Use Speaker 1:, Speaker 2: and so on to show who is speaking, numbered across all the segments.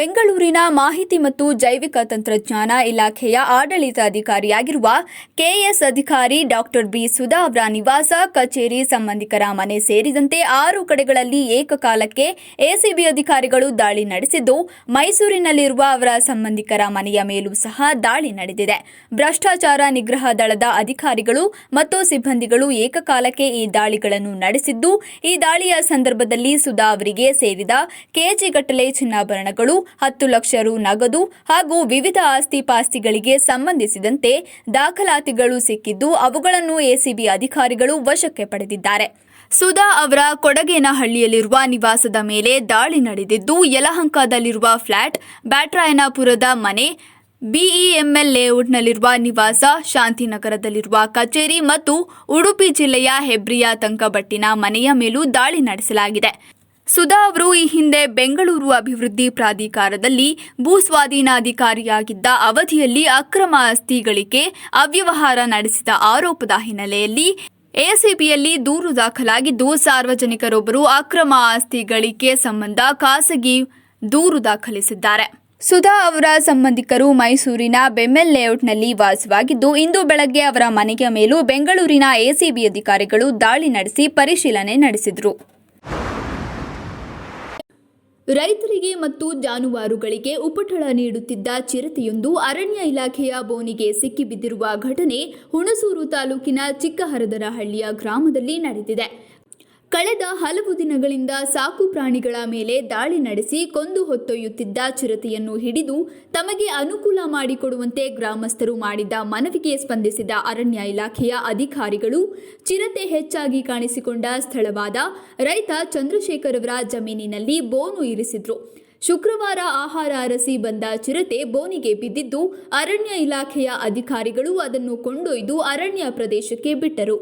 Speaker 1: ಬೆಂಗಳೂರಿನ ಮಾಹಿತಿ ಮತ್ತು ಜೈವಿಕ ತಂತ್ರಜ್ಞಾನ ಇಲಾಖೆಯ ಆಡಳಿತಾಧಿಕಾರಿಯಾಗಿರುವ ಕೆಎಸ್ ಅಧಿಕಾರಿ ಡಾಕ್ಟರ್ ಬಿ ಸುಧಾ ಅವರ ನಿವಾಸ, ಕಚೇರಿ, ಸಂಬಂಧಿಕರ ಮನೆ ಸೇರಿದಂತೆ 6 ಕಡೆಗಳಲ್ಲಿ ಏಕಕಾಲಕ್ಕೆ ಎಸಿಬಿ ಅಧಿಕಾರಿಗಳು ದಾಳಿ ನಡೆಸಿದ್ದು, ಮೈಸೂರಿನಲ್ಲಿರುವ ಅವರ ಸಂಬಂಧಿಕರ ಮನೆಯ ಮೇಲೂ ಸಹ ದಾಳಿ ನಡೆದಿದೆ. ಭ್ರಷ್ಟಾಚಾರ ನಿಗ್ರಹ ದಳದ ಅಧಿಕಾರಿಗಳು ಮತ್ತು ಸಿಬ್ಬಂದಿಗಳು ಏಕಕಾಲಕ್ಕೆ ಈ ದಾಳಿಗಳನ್ನು ನಡೆಸಿದ್ದು, ಈ ದಾಳಿಯ ಸಂದರ್ಭದಲ್ಲಿ ಸುಧಾ ಅವರಿಗೆ ಸೇರಿದ ಕೆಜಿಗಟ್ಟಲೆ ಚಿನ್ನಾಭರಣಗಳು, 10 ಲಕ್ಷ ರು ನಗದು ಹಾಗೂ ವಿವಿಧ ಆಸ್ತಿ-ಪಾಸ್ತಿಗಳಿಗೆ ಸಂಬಂಧಿಸಿದಂತೆ ದಾಖಲಾತಿಗಳು ಸಿಕ್ಕಿದ್ದು, ಅವುಗಳನ್ನು ಎಸಿಬಿ ಅಧಿಕಾರಿಗಳು ವಶಕ್ಕೆ ಪಡೆದಿದ್ದಾರೆ. ಸುಧಾ ಅವರ ಕೊಡಗೇನಹಳ್ಳಿಯಲ್ಲಿರುವ ನಿವಾಸದ ಮೇಲೆ ದಾಳಿ ನಡೆದಿದ್ದು, ಯಲಹಂಕದಲ್ಲಿರುವ ಫ್ಲಾಟ್, ಬ್ಯಾಟರಾಯನಪುರದ ಮನೆ, ಬಿಇಎಂಎಲ್ ಲೇಔಟ್ನಲ್ಲಿರುವ ನಿವಾಸ, ಶಾಂತಿನಗರದಲ್ಲಿರುವ ಕಚೇರಿ ಮತ್ತು ಉಡುಪಿ ಜಿಲ್ಲೆಯ ಹೆಬ್ರಿಯ ತಂಕಬಟ್ಟಿನ ಮನೆಯ ಮೇಲೂ ದಾಳಿ ನಡೆಸಲಾಗಿದೆ. ಸುಧಾ ಅವರು ಈ ಹಿಂದೆ ಬೆಂಗಳೂರು ಅಭಿವೃದ್ಧಿ ಪ್ರಾಧಿಕಾರದಲ್ಲಿ ಭೂಸ್ವಾಧೀನಾಧಿಕಾರಿಯಾಗಿದ್ದ ಅವಧಿಯಲ್ಲಿ ಅಕ್ರಮ ಆಸ್ತಿ ಗಳಿಕೆ, ಅವ್ಯವಹಾರ ನಡೆಸಿದ ಆರೋಪದ ಹಿನ್ನೆಲೆಯಲ್ಲಿ ಎಸಿಬಿಯಲ್ಲಿ ದೂರು ದಾಖಲಾಗಿದ್ದು, ಸಾರ್ವಜನಿಕರೊಬ್ಬರು ಅಕ್ರಮ ಆಸ್ತಿ ಗಳಿಕೆ ಸಂಬಂಧ ಖಾಸಗಿ ದೂರು ದಾಖಲಿಸಿದ್ದಾರೆ. ಸುಧಾ ಅವರ ಸಂಬಂಧಿಕರು ಮೈಸೂರಿನ ಬೆಮ್ಮೆಲ್ ಲೇಔಟ್ನಲ್ಲಿ ವಾಸವಾಗಿದ್ದು, ಇಂದು ಬೆಳಗ್ಗೆ ಅವರ ಮನೆಯ ಮೇಲೂ ಬೆಂಗಳೂರಿನ ಎಸಿಬಿ ಅಧಿಕಾರಿಗಳು ದಾಳಿ ನಡೆಸಿ ಪರಿಶೀಲನೆ ನಡೆಸಿದರು. ರೈತರಿಗೆ ಮತ್ತು ಜಾನುವಾರುಗಳಿಗೆ ಉಪಟಳ ನೀಡುತ್ತಿದ್ದ ಚಿರತೆಯೊಂದು ಅರಣ್ಯ ಇಲಾಖೆಯ ಬೋನಿಗೆ ಸಿಕ್ಕಿಬಿದ್ದಿರುವ ಘಟನೆ ಹುಣಸೂರು ತಾಲೂಕಿನ ಚಿಕ್ಕಹರದರಹಳ್ಳಿಯ ಗ್ರಾಮದಲ್ಲಿ ನಡೆದಿದೆ. ಕಳೆದ ಹಲವು ದಿನಗಳಿಂದ ಸಾಕು ಪ್ರಾಣಿಗಳ ಮೇಲೆ ದಾಳಿ ನಡೆಸಿ ಕೊಂದು ಹೊತ್ತೊಯ್ಯುತ್ತಿದ್ದ ಚಿರತೆಯನ್ನು ಹಿಡಿದು ತಮಗೆ ಅನುಕೂಲ ಮಾಡಿಕೊಡುವಂತೆ ಗ್ರಾಮಸ್ಥರು ಮಾಡಿದ್ದ ಮನವಿಗೆ ಸ್ಪಂದಿಸಿದ ಅರಣ್ಯ ಇಲಾಖೆಯ ಅಧಿಕಾರಿಗಳು ಚಿರತೆ ಹೆಚ್ಚಾಗಿ ಕಾಣಿಸಿಕೊಂಡ ಸ್ಥಳವಾದ ರೈತ ಚಂದ್ರಶೇಖರ್ ಅವರ ಜಮೀನಿನಲ್ಲಿ ಬೋನು ಇರಿಸಿದ್ರು. ಶುಕ್ರವಾರ ಆಹಾರ ಅರಸಿ ಬಂದ ಚಿರತೆ ಬೋನಿಗೆ ಬಿದ್ದಿದ್ದು, ಅರಣ್ಯ ಇಲಾಖೆಯ ಅಧಿಕಾರಿಗಳು ಅದನ್ನು ಕೊಂಡೊಯ್ದು ಅರಣ್ಯ ಪ್ರದೇಶಕ್ಕೆ ಬಿಟ್ಟರು.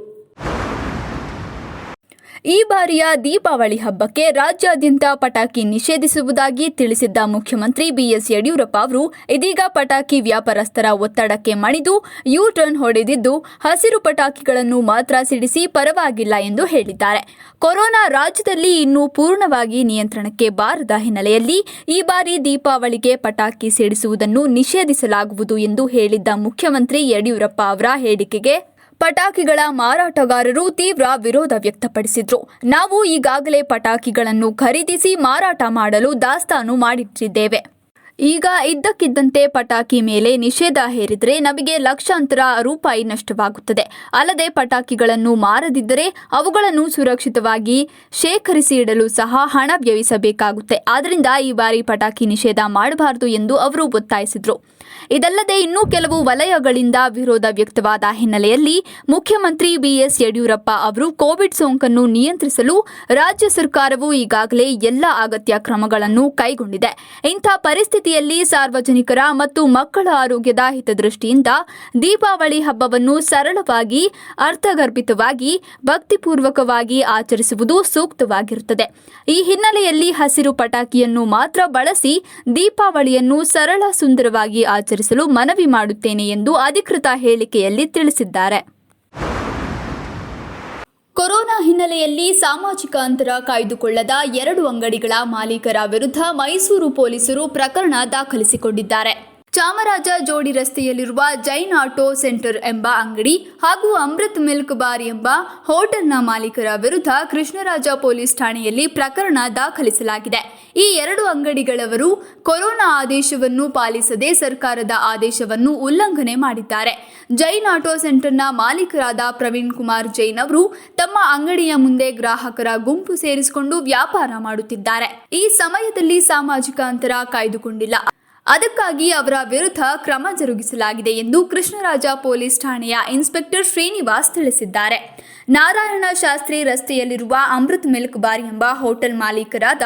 Speaker 1: ಈ ಬಾರಿಯ ದೀಪಾವಳಿ ಹಬ್ಬಕ್ಕೆ ರಾಜ್ಯಾದ್ಯಂತ ಪಟಾಕಿ ನಿಷೇಧಿಸುವುದಾಗಿ ತಿಳಿಸಿದ್ದ ಮುಖ್ಯಮಂತ್ರಿ ಬಿಎಸ್ ಯಡಿಯೂರಪ್ಪ ಅವರು ಇದೀಗ ಪಟಾಕಿ ವ್ಯಾಪಾರಸ್ಥರ ಒತ್ತಡಕ್ಕೆ ಮಣಿದು ಯೂ ಟರ್ನ್ ಹೊಡೆದಿದ್ದು, ಹಸಿರು ಪಟಾಕಿಗಳನ್ನು ಮಾತ್ರ ಸಿಡಿಸಿ ಪರವಾಗಿಲ್ಲ ಎಂದು ಹೇಳಿದ್ದಾರೆ. ಕೊರೋನಾ ರಾಜ್ಯದಲ್ಲಿ ಇನ್ನೂ ಪೂರ್ಣವಾಗಿ ನಿಯಂತ್ರಣಕ್ಕೆ ಬಾರದ ಹಿನ್ನೆಲೆಯಲ್ಲಿ ಈ ಬಾರಿ ದೀಪಾವಳಿಗೆ ಪಟಾಕಿ ಸಿಡಿಸುವುದನ್ನು ನಿಷೇಧಿಸಲಾಗುವುದು ಎಂದು ಹೇಳಿದ್ದ ಮುಖ್ಯಮಂತ್ರಿ ಯಡಿಯೂರಪ್ಪ ಅವರ ಹೇಳಿಕೆಗೆ ಪಟಾಕಿಗಳ ಮಾರಾಟಗಾರರು ತೀವ್ರ ವಿರೋಧ ವ್ಯಕ್ತಪಡಿಸಿದ್ರು. ನಾವು ಈಗಾಗಲೇ ಪಟಾಕಿಗಳನ್ನು ಖರೀದಿಸಿ ಮಾರಾಟ ಮಾಡಲು ದಾಸ್ತಾನು ಮಾಡಿಟ್ಟಿದ್ದೇವೆ. ಈಗ ಇದ್ದಕ್ಕಿದ್ದಂತೆ ಪಟಾಕಿ ಮೇಲೆ ನಿಷೇಧ ಹೇರಿದರೆ ನಮಗೆ ಲಕ್ಷಾಂತರ ರೂಪಾಯಿ ನಷ್ಟವಾಗುತ್ತದೆ. ಅಲ್ಲದೆ ಪಟಾಕಿಗಳನ್ನು ಮಾರದಿದ್ದರೆ ಅವುಗಳನ್ನು ಸುರಕ್ಷಿತವಾಗಿ ಶೇಖರಿಸಿ ಇಡಲು ಸಹ ಹಣ ವ್ಯಯಿಸಬೇಕಾಗುತ್ತೆ. ಆದ್ದರಿಂದ ಈ ಬಾರಿ ಪಟಾಕಿ ನಿಷೇಧ ಮಾಡಬಾರದು ಎಂದು ಅವರು ಒತ್ತಾಯಿಸಿದರು. ಇದಲ್ಲದೆ ಇನ್ನೂ ಕೆಲವು ವಲಯಗಳಿಂದ ವಿರೋಧ ವ್ಯಕ್ತವಾದ ಹಿನ್ನೆಲೆಯಲ್ಲಿ ಮುಖ್ಯಮಂತ್ರಿ ಬಿಎಸ್ ಯಡಿಯೂರಪ್ಪ ಅವರು ಕೋವಿಡ್ ಸೋಂಕನ್ನು ನಿಯಂತ್ರಿಸಲು ರಾಜ್ಯ ಸರ್ಕಾರವು ಈಗಾಗಲೇ ಎಲ್ಲ ಅಗತ್ಯ ಕ್ರಮಗಳನ್ನು ಕೈಗೊಂಡಿದೆ. ಇಂಥ ಪರಿಸ್ಥಿತಿಯಲ್ಲಿ ಸಾರ್ವಜನಿಕರ ಮತ್ತು ಮಕ್ಕಳ ಆರೋಗ್ಯದ ಹಿತದೃಷ್ಟಿಯಿಂದ ದೀಪಾವಳಿ ಹಬ್ಬವನ್ನು ಸರಳವಾಗಿ, ಅರ್ಥಗರ್ಭಿತವಾಗಿ, ಭಕ್ತಿಪೂರ್ವಕವಾಗಿ ಆಚರಿಸುವುದು ಸೂಕ್ತವಾಗಿರುತ್ತದೆ. ಈ ಹಿನ್ನೆಲೆಯಲ್ಲಿ ಹಸಿರು ಪಟಾಕಿಯನ್ನು ಮಾತ್ರ ಬಳಸಿ ದೀಪಾವಳಿಯನ್ನು ಸರಳ, ಸುಂದರವಾಗಿ ಆಚರಿಸಲು ಮನವಿ ಮಾಡುತ್ತೇನೆ ಎಂದು ಅಧಿಕೃತ ಹೇಳಿಕೆಯಲ್ಲಿ ತಿಳಿಸಿದ್ದಾರೆ. ಕೊರೋನಾ ಹಿನ್ನೆಲೆಯಲ್ಲಿ ಸಾಮಾಜಿಕ ಅಂತರ ಕಾಯ್ದುಕೊಳ್ಳದ 2 ಅಂಗಡಿಗಳ ಮಾಲೀಕರ ವಿರುದ್ಧ ಮೈಸೂರು ಪೊಲೀಸರು ಪ್ರಕರಣ ದಾಖಲಿಸಿಕೊಂಡಿದ್ದಾರೆ. ಚಾಮರಾಜ ಜೋಡಿ ರಸ್ತೆಯಲ್ಲಿರುವ ಜೈನ್ ಆಟೋ ಸೆಂಟರ್ ಎಂಬ ಅಂಗಡಿ ಹಾಗೂ ಅಮೃತ್ ಮಿಲ್ಕ್ ಬಾರ್ ಎಂಬ ಹೋಟೆಲ್ನ ಮಾಲೀಕರ ವಿರುದ್ಧ ಕೃಷ್ಣರಾಜ ಪೊಲೀಸ್ ಠಾಣೆಯಲ್ಲಿ ಪ್ರಕರಣ ದಾಖಲಿಸಲಾಗಿದೆ. ಈ 2 ಅಂಗಡಿಗಳವರು ಕೊರೋನಾ ಆದೇಶವನ್ನು ಪಾಲಿಸದೆ ಸರ್ಕಾರದ ಆದೇಶವನ್ನು ಉಲ್ಲಂಘನೆ ಮಾಡಿದ್ದಾರೆ. ಜೈನ್ ಆಟೋ ಸೆಂಟರ್ನ ಮಾಲೀಕರಾದ ಪ್ರವೀಣ್ ಕುಮಾರ್ ಜೈನ್ ಅವರು ತಮ್ಮ ಅಂಗಡಿಯ ಮುಂದೆ ಗ್ರಾಹಕರ ಗುಂಪು ಸೇರಿಸಿಕೊಂಡು ವ್ಯಾಪಾರ ಮಾಡುತ್ತಿದ್ದಾರೆ. ಈ ಸಮಯದಲ್ಲಿ ಸಾಮಾಜಿಕ ಅಂತರ ಕಾಯ್ದುಕೊಂಡಿಲ್ಲ. ಅದಕ್ಕಾಗಿ ಅವರ ವಿರುದ್ಧ ಕ್ರಮ ಜರುಗಿಸಲಾಗಿದೆ ಎಂದು ಕೃಷ್ಣರಾಜ ಪೊಲೀಸ್ ಠಾಣೆಯ ಇನ್ಸ್ಪೆಕ್ಟರ್ ಶ್ರೀನಿವಾಸ್ ತಿಳಿಸಿದ್ದಾರೆ. ನಾರಾಯಣ ಶಾಸ್ತ್ರಿ ರಸ್ತೆಯಲ್ಲಿರುವ ಅಮೃತ್ ಮಿಲ್ಕ್ ಬಾರ್ ಎಂಬ ಹೋಟೆಲ್ ಮಾಲೀಕರಾದ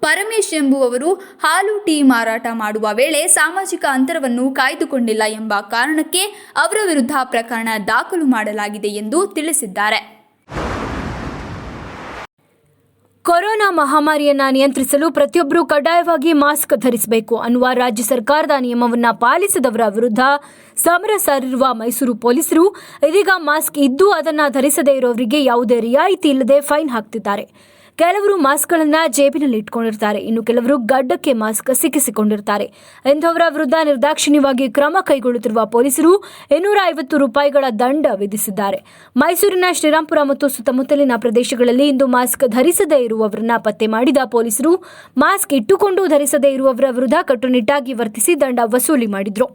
Speaker 1: ಪರಮೇಶ್ ಎಂಬುವವರು ಹಾಲು, ಟೀ ಮಾರಾಟ ಮಾಡುವ ವೇಳೆ ಸಾಮಾಜಿಕ ಅಂತರವನ್ನು ಕಾಯ್ದುಕೊಂಡಿಲ್ಲ ಎಂಬ ಕಾರಣಕ್ಕೆ ಅವರ ವಿರುದ್ಧ ಪ್ರಕರಣ ದಾಖಲು ಮಾಡಲಾಗಿದೆ ಎಂದು ತಿಳಿಸಿದ್ದಾರೆ.
Speaker 2: ಕೊರೋನಾ ಮಹಾಮಾರಿಯನ್ನು ನಿಯಂತ್ರಿಸಲು ಪ್ರತಿಯೊಬ್ಬರೂ ಕಡ್ಡಾಯವಾಗಿ ಮಾಸ್ಕ್ ಧರಿಸಬೇಕು ಅನ್ನುವ ರಾಜ್ಯ ಸರ್ಕಾರದ ನಿಯಮವನ್ನು ಪಾಲಿಸದವರ ವಿರುದ್ಧ ಸಮರ ಸಾರಿರುವ ಮೈಸೂರು ಪೊಲೀಸರು ಇದೀಗ ಮಾಸ್ಕ್ ಇದ್ದು ಅದನ್ನು ಧರಿಸದೇ ಇರೋರಿಗೆ ಯಾವುದೇ ರಿಯಾಯಿತಿ ಇಲ್ಲದೆ ಫೈನ್ ಹಾಕ್ತಿದ್ದಾರೆ. ಕೆಲವರು ಮಾಸ್ಕ್ಗಳನ್ನು ಜೇಬಿನಲ್ಲಿ ಇಟ್ಕೊಂಡಿರ್ತಾರೆ, ಇನ್ನು ಕೆಲವರು ಗಡ್ಡಕ್ಕೆ ಮಾಸ್ಕ್ ಸಿಕ್ಕಿಸಿಕೊಂಡಿರ್ತಾರೆ. ಇಂಥವರ ವಿರುದ್ಧ ನಿರ್ದಾಕ್ಷಿಣ್ಯವಾಗಿ ಕ್ರಮ ಕೈಗೊಳ್ಳುತ್ತಿರುವ ಪೊಲೀಸರು 250 ರೂಪಾಯಿಗಳ ದಂಡ ವಿಧಿಸಿದ್ದಾರೆ. ಮೈಸೂರಿನ ಶ್ರೀರಾಂಪುರ ಮತ್ತು ಸುತ್ತಮುತ್ತಲಿನ ಪ್ರದೇಶಗಳಲ್ಲಿ ಇಂದು ಮಾಸ್ಕ್ ಧರಿಸದೇ ಇರುವವರನ್ನ ಪತ್ತೆ ಮಾಡಿದ ಪೊಲೀಸರು ಮಾಸ್ಕ್ ಇಟ್ಟುಕೊಂಡು ಧರಿಸದೇ ಇರುವವರ ವಿರುದ್ಧ ಕಟ್ಟುನಿಟ್ಟಾಗಿ ವರ್ತಿಸಿ ದಂಡ ವಸೂಲಿ ಮಾಡಿದ್ರು.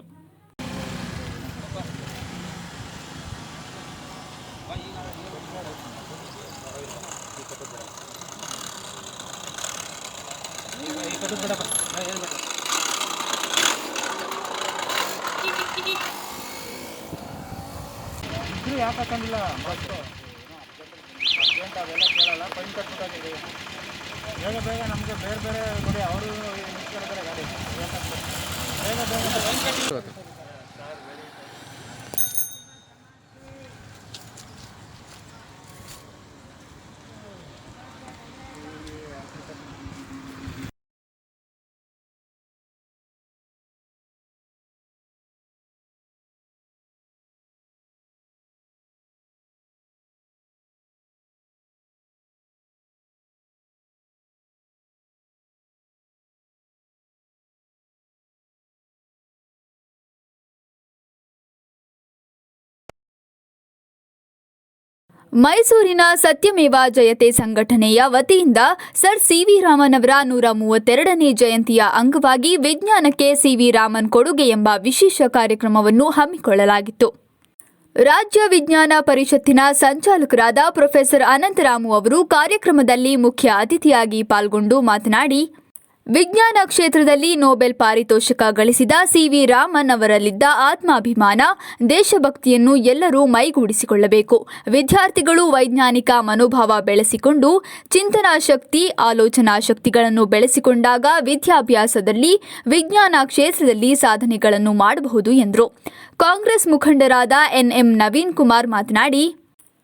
Speaker 3: ಯಾಕಂದಿಲ್ಲ ಬಸ್ಸು ಅರ್ಜೆಂಟ್ ಅವೆಲ್ಲ ಕೇಳಲ್ಲ, ಫೈನ್ ಕಟ್ಬಿಟ್ಟಾಗಿದೆ. ಬೇಗ ನಮಗೆ ಬೇರೆ ನೋಡಿ, ಅವರು ನಿಂತ್ಕೊಂಡಿದ್ದಾರೆ ಗಾಡಿ, ಬೇಗ ಫೈನ್ ಕಟ್ಟಿ.
Speaker 1: ಮೈಸೂರಿನ ಸತ್ಯಮೇವ ಜಯತೆ ಸಂಘಟನೆಯ ವತಿಯಿಂದ ಸರ್ ಸಿ.ವಿ. ರಾಮನ್ ಅವರ 132ನೇ ಜಯಂತಿಯ ಅಂಗವಾಗಿ ವಿಜ್ಞಾನಕ್ಕೆ ಸಿ.ವಿ. ರಾಮನ್ ಕೊಡುಗೆ ಎಂಬ ವಿಶೇಷ ಕಾರ್ಯಕ್ರಮವನ್ನು ಹಮ್ಮಿಕೊಳ್ಳಲಾಗಿತ್ತು. ರಾಜ್ಯ ವಿಜ್ಞಾನ ಪರಿಷತ್ತಿನ ಸಂಚಾಲಕರಾದ ಪ್ರೊಫೆಸರ್ ಅನಂತರಾಮು ಅವರು ಕಾರ್ಯಕ್ರಮದಲ್ಲಿ ಮುಖ್ಯ ಅತಿಥಿಯಾಗಿ ಪಾಲ್ಗೊಂಡು ಮಾತನಾಡಿ, ವಿಜ್ಞಾನ ಕ್ಷೇತ್ರದಲ್ಲಿ ನೊಬೆಲ್ ಪಾರಿತೋಷಕ ಗಳಿಸಿದ ಸಿ.ವಿ. ರಾಮನ್ ಅವರಲ್ಲಿದ್ದ ಆತ್ಮಾಭಿಮಾನ, ದೇಶಭಕ್ತಿಯನ್ನು ಎಲ್ಲರೂ ಮೈಗೂಡಿಸಿಕೊಳ್ಳಬೇಕು. ವಿದ್ಯಾರ್ಥಿಗಳು ವೈಜ್ಞಾನಿಕ ಮನೋಭಾವ ಬೆಳೆಸಿಕೊಂಡು ಚಿಂತನಾ ಶಕ್ತಿ, ಆಲೋಚನಾ ಶಕ್ತಿಗಳನ್ನು ಬೆಳೆಸಿಕೊಂಡಾಗ ವಿದ್ಯಾಭ್ಯಾಸದಲ್ಲಿ, ವಿಜ್ಞಾನ ಕ್ಷೇತ್ರದಲ್ಲಿ ಸಾಧನೆಗಳನ್ನು ಮಾಡಬಹುದು ಎಂದರು. ಕಾಂಗ್ರೆಸ್ ಮುಖಂಡರಾದ ಎನ್.ಎಂ. ನವೀನ್ ಕುಮಾರ್ ಮಾತನಾಡಿ,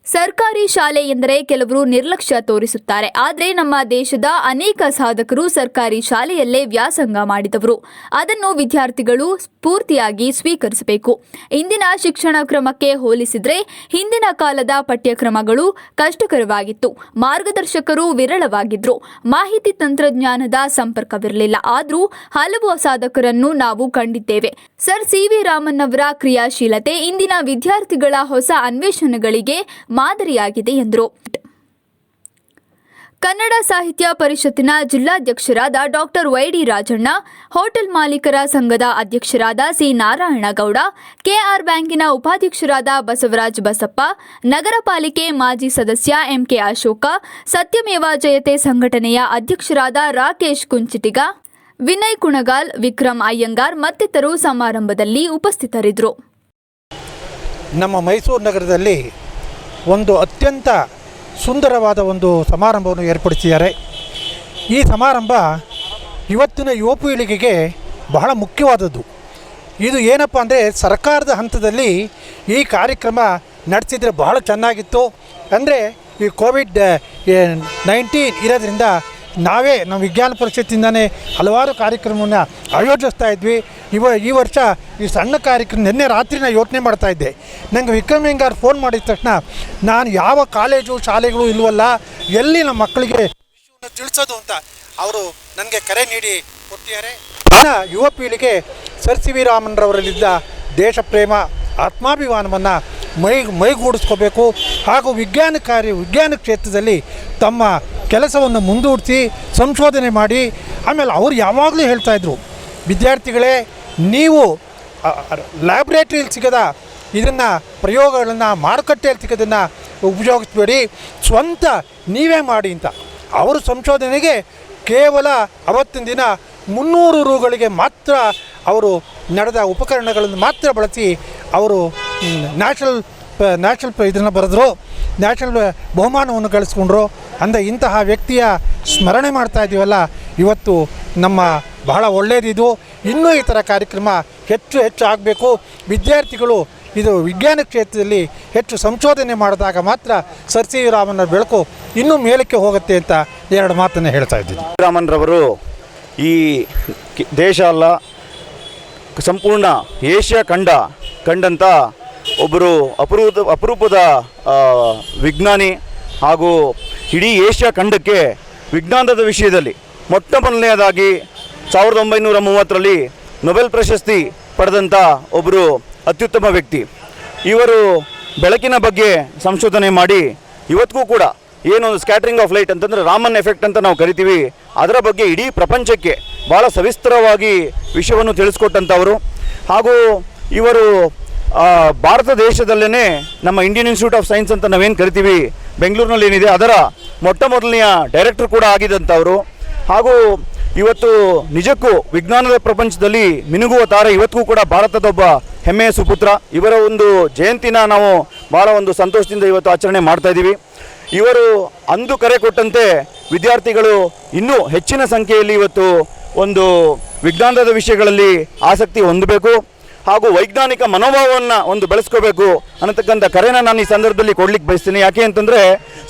Speaker 1: ಸರ್ಕಾರಿ ಶಾಲೆ ಎಂದರೆ ಕೆಲವರು ನಿರ್ಲಕ್ಷ್ಯ ತೋರಿಸುತ್ತಾರೆ. ಆದರೆ ನಮ್ಮ ದೇಶದ ಅನೇಕ ಸಾಧಕರು ಸರ್ಕಾರಿ ಶಾಲೆಯಲ್ಲೇ ವ್ಯಾಸಂಗ ಮಾಡಿದವರು. ಅದನ್ನು ವಿದ್ಯಾರ್ಥಿಗಳು ಸ್ಫೂರ್ತಿಯಾಗಿ ಸ್ವೀಕರಿಸಬೇಕು. ಇಂದಿನ ಶಿಕ್ಷಣ ಕ್ರಮಕ್ಕೆ ಹೋಲಿಸಿದರೆ ಹಿಂದಿನ ಕಾಲದ ಪಠ್ಯಕ್ರಮಗಳು ಕಷ್ಟಕರವಾಗಿತ್ತು. ಮಾರ್ಗದರ್ಶಕರು ವಿರಳವಾಗಿದ್ರು. ಮಾಹಿತಿ ತಂತ್ರಜ್ಞಾನದ ಸಂಪರ್ಕವಿರಲಿಲ್ಲ. ಆದರೂ ಹಲವು ಸಾಧಕರನ್ನು ನಾವು ಕಂಡಿದ್ದೇವೆ. Sir CV. ರಾಮನ್ ಅವರ ಕ್ರಿಯಾಶೀಲತೆ ಇಂದಿನ ವಿದ್ಯಾರ್ಥಿಗಳ ಹೊಸ ಅನ್ವೇಷಣೆಗಳಿಗೆ ಮಾದರಿಯಾಗಿದೆ ಎಂದರು. ಕನ್ನಡ ಸಾಹಿತ್ಯ ಪರಿಷತ್ತಿನ ಜಿಲ್ಲಾಧ್ಯಕ್ಷರಾದ ಡಾಕ್ಟರ್ ವೈ.ಡಿ. ರಾಜಣ್ಣ, ಹೋಟೆಲ್ ಮಾಲೀಕರ ಸಂಘದ ಅಧ್ಯಕ್ಷರಾದ ಸಿ. ನಾರಾಯಣಗೌಡ, ಕೆಆರ್ ಬ್ಯಾಂಕಿನ ಉಪಾಧ್ಯಕ್ಷರಾದ ಬಸವರಾಜ ಬಸಪ್ಪ, ನಗರ ಪಾಲಿಕೆ ಮಾಜಿ ಸದಸ್ಯ ಎಂ.ಕೆ. ಅಶೋಕ, ಸತ್ಯಮೇವ ಜಯತೆ ಸಂಘಟನೆಯ ಅಧ್ಯಕ್ಷರಾದ ರಾಕೇಶ್ ಕುಂಚಿಟಿಗ, ವಿನಯ್ ಕುಣಗಾಲ್, ವಿಕ್ರಮ್ ಅಯ್ಯಂಗಾರ್ ಮತ್ತಿತರರು ಸಮಾರಂಭದಲ್ಲಿ ಉಪಸ್ಥಿತರಿದ್ದರು.
Speaker 4: ನಮ್ಮ ಮೈಸೂರು ನಗರದಲ್ಲಿ ಒಂದು ಅತ್ಯಂತ ಸುಂದರವಾದ ಒಂದು ಸಮಾರಂಭವನ್ನು ಏರ್ಪಡಿಸಿದ್ದಾರೆ. ಈ ಸಮಾರಂಭ ಇವತ್ತಿನ ಯುವ ಪೀಳಿಗೆಗೆ ಬಹಳ ಮುಖ್ಯವಾದದ್ದು. ಇದು ಏನಪ್ಪ ಅಂದರೆ, ಸರ್ಕಾರದ ಹಂತದಲ್ಲಿ ಈ ಕಾರ್ಯಕ್ರಮ ನಡೆಸಿದರೆ ಬಹಳ ಚೆನ್ನಾಗಿತ್ತು. ಅಂದರೆ ಈ ಕೋವಿಡ್-19 ಇರೋದ್ರಿಂದ ನಮ್ಮ ವಿಜ್ಞಾನ ಪರಿಷತ್ತಿಂದನೇ ಹಲವಾರು ಕಾರ್ಯಕ್ರಮವನ್ನು ಆಯೋಜಿಸ್ತಾ ಇದ್ವಿ. ಈ ವರ್ಷ ಈ ಸಣ್ಣ ಕಾರ್ಯಕ್ರಮ ನಿನ್ನೆ ರಾತ್ರಿ ನಾನು ಯೋಚನೆ ಮಾಡ್ತಾಯಿದ್ದೆ. ನನಗೆ ವಿಕ್ರಮ್ ಅಯ್ಯಂಗಾರ್ ಫೋನ್ ಮಾಡಿದ ತಕ್ಷಣ ನಾನು ಯಾವ ಕಾಲೇಜು ಶಾಲೆಗಳು ಇಲ್ವಲ್ಲ, ಎಲ್ಲಿ ನಮ್ಮ ಮಕ್ಕಳಿಗೆ ವಿಷಯವನ್ನು ತಿಳಿಸೋದು ಅಂತ ಅವರು ನನಗೆ ಕರೆ ನೀಡಿ ಕೊಟ್ಟಿದ್ದಾರೆ. ಯುವ ಪೀಳಿಗೆ ಸರ್ ಸಿ.ವಿ. ರಾಮನ್ರವರಲ್ಲಿದ್ದ ದೇಶ ಪ್ರೇಮ, ಆತ್ಮಾಭಿಮಾನವನ್ನು ಮೈಗೂಡಿಸ್ಕೋಬೇಕು. ಹಾಗೂ ವಿಜ್ಞಾನ ಕ್ಷೇತ್ರದಲ್ಲಿ ತಮ್ಮ ಕೆಲಸವನ್ನು ಮುಂದೂಡಿಸಿ ಸಂಶೋಧನೆ ಮಾಡಿ, ಆಮೇಲೆ ಅವರು ಯಾವಾಗಲೂ ಹೇಳ್ತಾಯಿದ್ರು, ವಿದ್ಯಾರ್ಥಿಗಳೇ ನೀವು ಲ್ಯಾಬ್ರೇಟ್ರಿಯಲ್ಲಿ ಸಿಗದ ಇದನ್ನು ಪ್ರಯೋಗಗಳನ್ನು ಮಾರುಕಟ್ಟೆಯಲ್ಲಿ ಸಿಗೋದನ್ನು ಉಪಯೋಗಿಸ್ಬೇಡಿ, ಸ್ವಂತ ನೀವೇ ಮಾಡಿ ಅಂತ. ಅವರು ಸಂಶೋಧನೆಗೆ ಕೇವಲ ಅವತ್ತಿನ ದಿನ 300 ರೂಗಳಿಗೆ ಮಾತ್ರ ಅವರು ನಡೆದ ಉಪಕರಣಗಳನ್ನು ಮಾತ್ರ ಬಳಸಿ ಅವರು ನ್ಯಾಷನಲ್ ಇದನ್ನು ಬರೆದ್ರು, ನ್ಯಾಷನಲ್ ಬಹುಮಾನವನ್ನು ಗಳಿಸ್ಕೊಂಡ್ರು. ಇಂತಹ ವ್ಯಕ್ತಿಯ ಸ್ಮರಣೆ ಮಾಡ್ತಾ ಇದ್ದೀವಲ್ಲ, ಇವತ್ತು ನಮ್ಮ ಬಹಳ ಒಳ್ಳೆಯದಿದು. ಇನ್ನೂ ಈ ಥರ ಕಾರ್ಯಕ್ರಮ ಹೆಚ್ಚು ಆಗಬೇಕು. ವಿದ್ಯಾರ್ಥಿಗಳು ಇದು ವಿಜ್ಞಾನ ಕ್ಷೇತ್ರದಲ್ಲಿ ಹೆಚ್ಚು ಸಂಶೋಧನೆ ಮಾಡಿದಾಗ ಮಾತ್ರ ಸರ್ ಸಿ.ವಿ. ರಾಮನ್ ಬೆಳಕು ಇನ್ನೂ ಮೇಲಕ್ಕೆ ಹೋಗುತ್ತೆ ಅಂತ 2 ಮಾತನ್ನು ಹೇಳ್ತಾ ಇದ್ದೀನಿ.
Speaker 5: ರಾಮನ್ ರವರು ಈ ದೇಶ ಅಲ್ಲ, ಸಂಪೂರ್ಣ ಏಷ್ಯಾ ಕಂಡಂಥ ಒಬ್ಬರು ಅಪರೂಪದ ವಿಜ್ಞಾನಿ ಹಾಗೂ ಇಡೀ ಏಷ್ಯಾ ಖಂಡಕ್ಕೆ ವಿಜ್ಞಾನದ ವಿಷಯದಲ್ಲಿ ಮೊಟ್ಟ ಮೊದಲನೆಯದಾಗಿ 1930ರಲ್ಲಿ ನೊಬೆಲ್ ಪ್ರಶಸ್ತಿ ಪಡೆದಂಥ ಒಬ್ಬರು ಅತ್ಯುತ್ತಮ ವ್ಯಕ್ತಿ. ಇವರು ಬೆಳಕಿನ ಬಗ್ಗೆ ಸಂಶೋಧನೆ ಮಾಡಿ ಇವತ್ತಿಗೂ ಕೂಡ ಏನೊಂದು ಸ್ಕ್ಯಾಟ್ರಿಂಗ್ ಆಫ್ ಲೈಟ್ ಅಂತಂದರೆ ರಾಮನ್ ಎಫೆಕ್ಟ್ ಅಂತ ನಾವು ಕರಿತೀವಿ, ಅದರ ಬಗ್ಗೆ ಇಡೀ ಪ್ರಪಂಚಕ್ಕೆ ಭಾಳ ಸವಿಸ್ತರವಾಗಿ ವಿಷಯವನ್ನು ತಿಳಿಸ್ಕೊಟ್ಟಂಥವರು. ಹಾಗೂ ಇವರು ಭಾರತ ದೇಶದಲ್ಲೇ ನಮ್ಮ ಇಂಡಿಯನ್ ಇನ್ಸ್ಟಿಟ್ಯೂಟ್ ಆಫ್ ಸೈನ್ಸ್ ಅಂತ ನಾವೇನು ಕರಿತೀವಿ ಬೆಂಗಳೂರಿನಲ್ಲಿ ಏನಿದೆ ಅದರ ಮೊಟ್ಟ ಮೊದಲನೆಯ ಡೈರೆಕ್ಟರ್ ಕೂಡ ಆಗಿದ್ದಂಥವರು. ಹಾಗೂ ಇವತ್ತು ನಿಜಕ್ಕೂ ವಿಜ್ಞಾನದ ಪ್ರಪಂಚದಲ್ಲಿ ಮಿನುಗುವ ತಾರೆ ಇವತ್ತಿಗೂ ಕೂಡ ಭಾರತದ ಒಬ್ಬ ಹೆಮ್ಮೆಯ ಸುಪುತ್ರ. ಇವರ ಒಂದು ಜಯಂತಿನ ನಾವು ಭಾಳ ಒಂದು ಸಂತೋಷದಿಂದ ಇವತ್ತು ಆಚರಣೆ ಮಾಡ್ತಾ ಇದ್ದೀವಿ. ಇವರು ಅಂದು ಕರೆ ಕೊಟ್ಟಂತೆ ವಿದ್ಯಾರ್ಥಿಗಳು ಇನ್ನೂ ಹೆಚ್ಚಿನ ಸಂಖ್ಯೆಯಲ್ಲಿ ಇವತ್ತು ಒಂದು ವಿಜ್ಞಾನದ ವಿಷಯಗಳಲ್ಲಿ ಆಸಕ್ತಿ ಹೊಂದಬೇಕು ಹಾಗೂ ವೈಜ್ಞಾನಿಕ ಮನೋಭಾವವನ್ನು ಒಂದು ಬೆಳೆಸ್ಕೋಬೇಕು ಅನ್ನತಕ್ಕಂಥ ಕರೆನ ನಾನು ಈ ಸಂದರ್ಭದಲ್ಲಿ ಕೊಡ್ಲಿಕ್ಕೆ ಬಯಸ್ತೀನಿ. ಯಾಕೆ ಅಂತಂದರೆ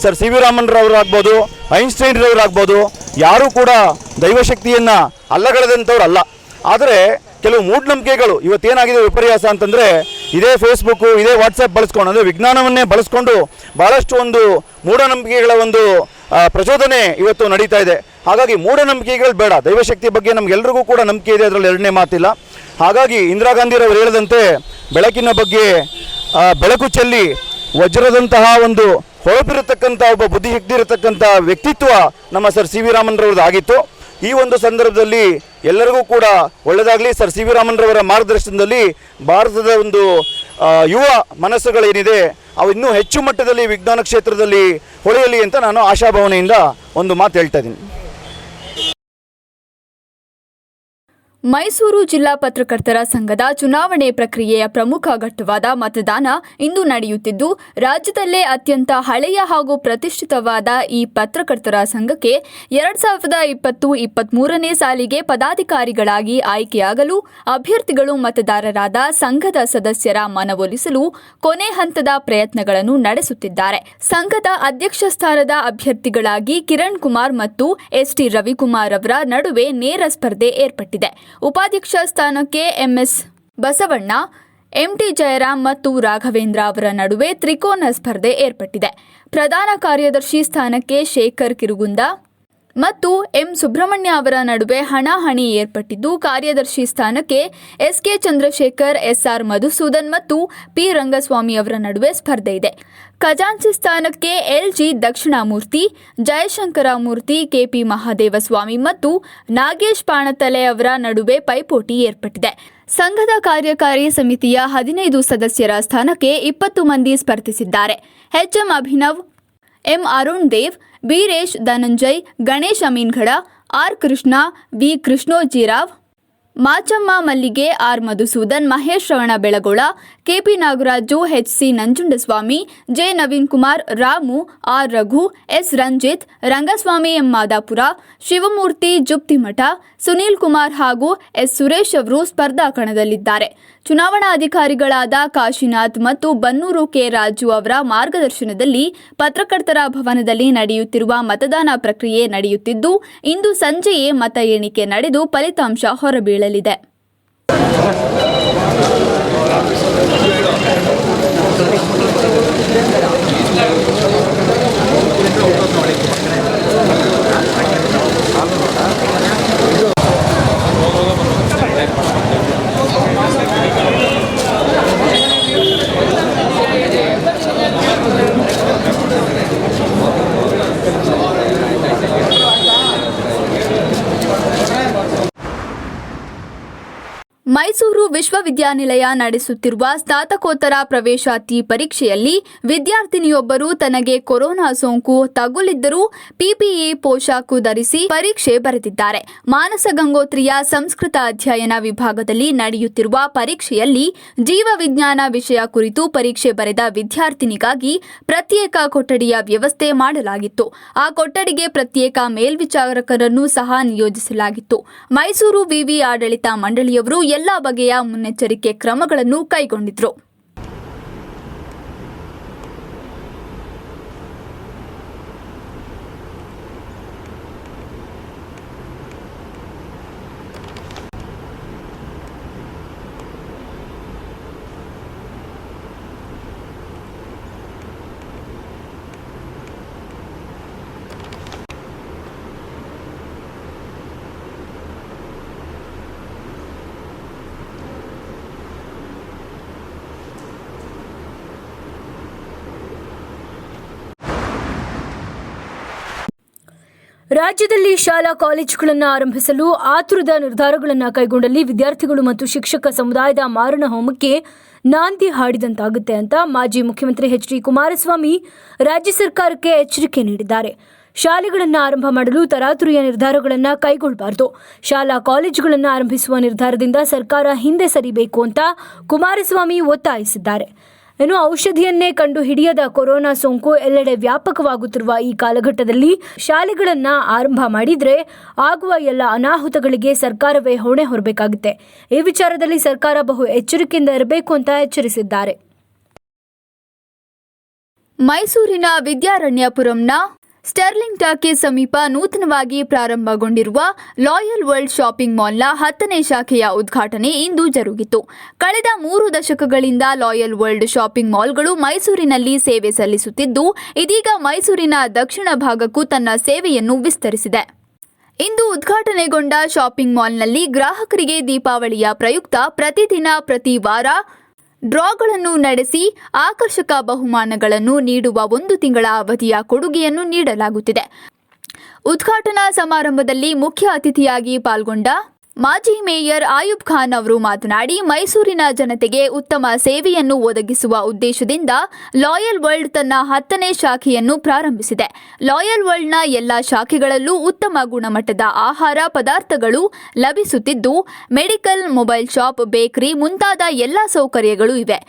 Speaker 5: ಸರ್ ಸಿ ವಿ ರಾಮನ್ರವರಾಗ್ಬೋದು, ಐನ್ಸ್ಟೈನ್ರವರಾಗ್ಬೋದು, ಯಾರೂ ಕೂಡ ದೈವಶಕ್ತಿಯನ್ನು ಅಲ್ಲಗಳೆದಂಥವ್ರು. ಆದರೆ ಕೆಲವು ಮೂಢನಂಬಿಕೆಗಳು ಇವತ್ತೇನಾಗಿದೆ ವಿಪರ್ಯಾಸ ಅಂತಂದರೆ ಇದೇ ಫೇಸ್ಬುಕ್ಕು, ಇದೇ ವಾಟ್ಸಪ್ ಬಳಸ್ಕೊಂಡು, ಅಂದರೆ ವಿಜ್ಞಾನವನ್ನೇ ಬಳಸ್ಕೊಂಡು ಭಾಳಷ್ಟು ಒಂದು ಮೂಢನಂಬಿಕೆಗಳ ಒಂದು ಪ್ರಚೋದನೆ ಇವತ್ತು ನಡೀತಾ ಇದೆ. ಹಾಗಾಗಿ ಮೂಢನಂಬಿಕೆಗಳು ಬೇಡ, ದೈವಶಕ್ತಿ ಬಗ್ಗೆ ನಮಗೆಲ್ರಿಗೂ ಕೂಡ ನಂಬಿಕೆ ಇದೆ, ಅದರಲ್ಲಿ ಎರಡನೇ ಮಾತಿಲ್ಲ. ಹಾಗಾಗಿ ಇಂದಿರಾ ಗಾಂಧಿರವರು ಹೇಳಿದಂತೆ ಬೆಳಕಿನ ಬಗ್ಗೆ ಬೆಳಕು ಚೆಲ್ಲಿ ವಜ್ರದಂತಹ ಒಂದು ಹೊಳಪಿರತಕ್ಕಂಥ ಒಬ್ಬ ಬುದ್ಧಿಶಕ್ತಿ ಇರತಕ್ಕಂಥ ವ್ಯಕ್ತಿತ್ವ ನಮ್ಮ ಸರ್ ಸಿ ವಿ ರಾಮನ್ರವ್ರದ್ದು ಆಗಿತ್ತು. ಈ ಒಂದು ಸಂದರ್ಭದಲ್ಲಿ ಎಲ್ಲರಿಗೂ ಕೂಡ ಒಳ್ಳೆಯದಾಗಲಿ. ಸರ್ ಸಿ ವಿ ರಾಮನ್ರವರ ಮಾರ್ಗದರ್ಶನದಲ್ಲಿ ಭಾರತದ ಒಂದು ಯುವ ಮನಸ್ಸುಗಳೇನಿದೆ ಅವು ಇನ್ನೂ ಹೆಚ್ಚು ಮಟ್ಟದಲ್ಲಿ ವಿಜ್ಞಾನ ಕ್ಷೇತ್ರದಲ್ಲಿ ಹೊಳೆಯಲಿ ಅಂತ ನಾನು ಆಶಾಭಾವನೆಯಿಂದ ಒಂದು ಮಾತು ಹೇಳ್ತಾ ಇದ್ದೀನಿ.
Speaker 1: ಮೈಸೂರು ಜಿಲ್ಲಾ ಪತ್ರಕರ್ತರ ಸಂಘದ ಚುನಾವಣೆ ಪ್ರಕ್ರಿಯೆಯ ಪ್ರಮುಖ ಘಟ್ಟವಾದ ಮತದಾನ ಇಂದು ನಡೆಯುತ್ತಿದ್ದು, ರಾಜ್ಯದಲ್ಲೇ ಅತ್ಯಂತ ಹಳೆಯ ಹಾಗೂ ಪ್ರತಿಷ್ಠಿತವಾದ ಈ ಪತ್ರಕರ್ತರ ಸಂಘಕ್ಕೆ 2020-23ನೇ ಸಾಲಿಗೆ ಪದಾಧಿಕಾರಿಗಳಾಗಿ ಆಯ್ಕೆಯಾಗಲು ಅಭ್ಯರ್ಥಿಗಳು ಮತದಾರರಾದ ಸಂಘದ ಸದಸ್ಯರ ಮನವೊಲಿಸಲು ಕೊನೆ ಹಂತದ ಪ್ರಯತ್ನಗಳನ್ನು ನಡೆಸುತ್ತಿದ್ದಾರೆ. ಸಂಘದ ಅಧ್ಯಕ್ಷ ಸ್ಥಾನದ ಅಭ್ಯರ್ಥಿಗಳಾಗಿ ಕಿರಣ್ ಕುಮಾರ್ ಮತ್ತು ಎಸ್ಟಿ ರವಿಕುಮಾರ್ ಅವರ ನಡುವೆ ನೇರ ಸ್ಪರ್ಧೆ ಏರ್ಪಟ್ಟಿದೆ. ಉಪಾಧ್ಯಕ್ಷ ಸ್ಥಾನಕ್ಕೆ ಎಂಎಸ್ ಬಸವಣ್ಣ, ಎಂಟಿ ಜಯರಾಮ್ ಮತ್ತು ರಾಘವೇಂದ್ರ ಅವರ ನಡುವೆ ತ್ರಿಕೋನ ಸ್ಪರ್ಧೆ ಏರ್ಪಟ್ಟಿದೆ. ಪ್ರಧಾನ ಕಾರ್ಯದರ್ಶಿ ಸ್ಥಾನಕ್ಕೆ ಶೇಖರ್ ಕಿರುಗುಂದ ಮತ್ತು ಎಂ ಸುಬ್ರಹ್ಮಣ್ಯ ಅವರ ನಡುವೆ ಹಣಾಹಣಿ ಏರ್ಪಟ್ಟಿದ್ದು, ಕಾರ್ಯದರ್ಶಿ ಸ್ಥಾನಕ್ಕೆ ಎಸ್ಕೆ ಚಂದ್ರಶೇಖರ್, ಎಸ್ಆರ್ ಮಧುಸೂದನ್ ಮತ್ತು ಪಿ ರಂಗಸ್ವಾಮಿ ಅವರ ನಡುವೆ ಸ್ಪರ್ಧೆ ಇದೆ. ಖಜಾಂಚಿ ಸ್ಥಾನಕ್ಕೆ ಎಲ್ಜಿ ದಕ್ಷಿಣಾಮೂರ್ತಿ, ಜಯಶಂಕರ ಮೂರ್ತಿ, ಕೆಪಿ ಮಹಾದೇವಸ್ವಾಮಿ ಮತ್ತು ನಾಗೇಶ್ ಪಾಣತಲೆ ಅವರ ನಡುವೆ ಪೈಪೋಟಿ ಏರ್ಪಟ್ಟಿದೆ. ಸಂಘದ ಕಾರ್ಯಕಾರಿ ಸಮಿತಿಯ 15 ಸದಸ್ಯರ ಸ್ಥಾನಕ್ಕೆ 20 ಮಂದಿ ಸ್ಪರ್ಧಿಸಿದ್ದಾರೆ. HM Abhinav, M Arun Dev, Beeresh Dhananjay, Ganesh Ameengad, R Krishna, V Krishnojirao, Machamma Mallige, R Madhusudan, Mahesh Shravana Belagola, KP Nagaraju, HC Nanjundaswamy, J Naveen Kumar, Ramu, R Raghu, S Ranjith, Rangaswamy M Madapura, Shivamurthy Juptimath, Sunil Kumar ಹಾಗೂ ಎಸ್ ಸುರೇಶ್ ಅವರು ಸ್ಪರ್ಧಾ ಕಣದಲ್ಲಿದ್ದಾರೆ. ಚುನಾವಣಾ ಅಧಿಕಾರಿಗಳಾದ ಕಾಶಿನಾಥ್ ಮತ್ತು ಬನ್ನೂರು ಕೆ ರಾಜು ಅವರ ಮಾರ್ಗದರ್ಶನದಲ್ಲಿ ಪತ್ರಕರ್ತರ ಭವನದಲ್ಲಿ ನಡೆಯುತ್ತಿರುವ ಮತದಾನ ಪ್ರಕ್ರಿಯೆ ನಡೆಯುತ್ತಿದ್ದು, ಇಂದು ಸಂಜೆಯೇ ಮತ ಎಣಿಕೆ ನಡೆದು ಫಲಿತಾಂಶ ಹೊರಬೀಳಲಿದೆ. ಮೈಸೂರು ವಿಶ್ವವಿದ್ಯಾನಿಲಯ ನಡೆಸುತ್ತಿರುವ ಸ್ನಾತಕೋತ್ತರ ಪ್ರವೇಶಾತಿ ಪರೀಕ್ಷೆಯಲ್ಲಿ ವಿದ್ಯಾರ್ಥಿನಿಯೊಬ್ಬರು ತನಗೆ ಕೊರೋನಾ ಸೋಂಕು ತಗುಲಿದ್ದರೂ ಪಿಪಿಇ ಪೋಷಾಕು ಧರಿಸಿ ಪರೀಕ್ಷೆ ಬರೆದಿದ್ದಾರೆ. ಮಾನಸ ಗಂಗೋತ್ರಿಯ ಸಂಸ್ಕೃತ ಅಧ್ಯಯನ ವಿಭಾಗದಲ್ಲಿ ನಡೆಯುತ್ತಿರುವ ಪರೀಕ್ಷೆಯಲ್ಲಿ ಜೀವವಿಜ್ಞಾನ ವಿಷಯ ಕುರಿತು ಪರೀಕ್ಷೆ ಬರೆದ ವಿದ್ಯಾರ್ಥಿನಿಗಾಗಿ ಪ್ರತ್ಯೇಕ ಕೊಠಡಿಯ ವ್ಯವಸ್ಥೆ ಮಾಡಲಾಗಿತ್ತು. ಆ ಕೊಠಡಿಗೆ ಪ್ರತ್ಯೇಕ ಮೇಲ್ವಿಚಾರಕರನ್ನು ಸಹ ನಿಯೋಜಿಸಲಾಗಿತ್ತು. ಮೈಸೂರು ವಿವಿ ಆಡಳಿತ ಮಂಡಳಿಯವರು ಎಲ್ಲ ಬಗೆಯ ಮುನ್ನೆಚ್ಚರಿಕೆ ಕ್ರಮಗಳನ್ನು ಕೈಗೊಂಡಿದ್ರು.
Speaker 2: ರಾಜ್ಯದಲ್ಲಿ ಶಾಲಾ ಕಾಲೇಜುಗಳನ್ನು ಆರಂಭಿಸಲು ಆತುರದ ನಿರ್ಧಾರಗಳನ್ನು ಕೈಗೊಂಡಲ್ಲಿ ವಿದ್ಯಾರ್ಥಿಗಳು ಮತ್ತು ಶಿಕ್ಷಕ ಸಮುದಾಯದ ಮಾರಣ ಹೋಮಕ್ಕೆ ನಾಂದಿ ಹಾಡಿದಂತಾಗುತ್ತೆ ಅಂತ ಮಾಜಿ ಮುಖ್ಯಮಂತ್ರಿ ಎಚ್.ಡಿ. ಕುಮಾರಸ್ವಾಮಿ ರಾಜ್ಯ ಸರ್ಕಾರಕ್ಕೆ ಎಚ್ಚರಿಕೆ ನೀಡಿದ್ದಾರೆ. ಶಾಲೆಗಳನ್ನು ಆರಂಭ ಮಾಡಲು ತರಾತುರಿಯ ನಿರ್ಧಾರಗಳನ್ನು ಕೈಗೊಳ್ಳಬಾರದು. ಶಾಲಾ ಕಾಲೇಜುಗಳನ್ನು ಆರಂಭಿಸುವ ನಿರ್ಧಾರದಿಂದ ಸರ್ಕಾರ ಹಿಂದೆ ಸರಿಬೇಕು ಅಂತ ಕುಮಾರಸ್ವಾಮಿ ಒತ್ತಾಯಿಸಿದ್ದಾರೆ. ಇನ್ನು ಔಷಧಿಯನ್ನೇ ಕಂಡು ಹಿಡಿಯದ ಕೊರೋನಾ ಸೋಂಕು ಎಲ್ಲೆಡೆ ವ್ಯಾಪಕವಾಗುತ್ತಿರುವ ಈ ಕಾಲಘಟ್ಟದಲ್ಲಿ ಶಾಲೆಗಳನ್ನು ಆರಂಭ ಮಾಡಿದ್ರೆ ಆಗುವ ಎಲ್ಲ ಅನಾಹುತಗಳಿಗೆ ಸರ್ಕಾರವೇ ಹೊಣೆ ಹೊರಬೇಕಾಗುತ್ತೆ. ಈ ವಿಚಾರದಲ್ಲಿ ಸರ್ಕಾರ ಬಹು ಎಚ್ಚರಿಕೆಯಿಂದ ಇರಬೇಕು ಅಂತ ಎಚ್ಚರಿಸಿದ್ದಾರೆ.
Speaker 1: ಮೈಸೂರಿನ ವಿದ್ಯಾರಣ್ಯಪುರಂನ ಸ್ಟರ್ಲಿಂಗ್ ಟಾಕೀಸ್ ಸಮೀಪ ನೂತನವಾಗಿ ಪ್ರಾರಂಭಗೊಂಡಿರುವ ಲಾಯಲ್ ವರ್ಲ್ಡ್ ಶಾಪಿಂಗ್ ಮಾಲ್ನ 10ನೇ ಶಾಖೆಯ ಉದ್ಘಾಟನೆ ಇಂದು ಜರುಗಿತು. ಕಳೆದ 3 ದಶಕಗಳಿಂದ ಲಾಯಲ್ ವರ್ಲ್ಡ್ ಶಾಪಿಂಗ್ ಮಾಲ್ಗಳು ಮೈಸೂರಿನಲ್ಲಿ ಸೇವೆ ಸಲ್ಲಿಸುತ್ತಿದ್ದು, ಇದೀಗ ಮೈಸೂರಿನ ದಕ್ಷಿಣ ಭಾಗಕ್ಕೂ ತನ್ನ ಸೇವೆಯನ್ನು ವಿಸ್ತರಿಸಿದೆ. ಇಂದು ಉದ್ಘಾಟನೆಗೊಂಡ ಶಾಪಿಂಗ್ ಮಾಲ್ನಲ್ಲಿ ಗ್ರಾಹಕರಿಗೆ ದೀಪಾವಳಿಯ ಪ್ರಯುಕ್ತ ಪ್ರತಿದಿನ ಪ್ರತಿ ವಾರ ಡ್ರಾಗಳನ್ನು ನಡೆಸಿ ಆಕರ್ಷಕ ಬಹುಮಾನಗಳನ್ನು ನೀಡುವ 1 ತಿಂಗಳ ಅವಧಿಯ ಕೊಡುಗೆಯನ್ನು ನೀಡಲಾಗುತ್ತಿದೆ. ಉದ್ಘಾಟನಾ ಸಮಾರಂಭದಲ್ಲಿ ಮುಖ್ಯ ಅತಿಥಿಯಾಗಿ ಪಾಲ್ಗೊಂಡ ಮಾಜಿ ಮೇಯರ್ ಆಯುಬ್ ಖಾನ್ ಅವರು ಮಾತನಾಡಿ, ಮೈಸೂರಿನ ಜನತೆಗೆ ಉತ್ತಮ ಸೇವೆಯನ್ನು ಒದಗಿಸುವ ಉದ್ದೇಶದಿಂದ ಲಾಯಲ್ ವರ್ಲ್ಡ್ ತನ್ನ 10ನೇ ಶಾಖೆಯನ್ನು ಪ್ರಾರಂಭಿಸಿದೆ. ಲಾಯಲ್ ವರ್ಲ್ಡ್ನ ಎಲ್ಲ ಶಾಖೆಗಳಲ್ಲೂ ಉತ್ತಮ ಗುಣಮಟ್ಟದ ಆಹಾರ ಪದಾರ್ಥಗಳು ಲಭಿಸುತ್ತಿದ್ದು, ಮೆಡಿಕಲ್, ಮೊಬೈಲ್ ಶಾಪ್, ಬೇಕರಿ ಮುಂತಾದ ಎಲ್ಲ ಸೌಕರ್ಯಗಳು ಇವೆ.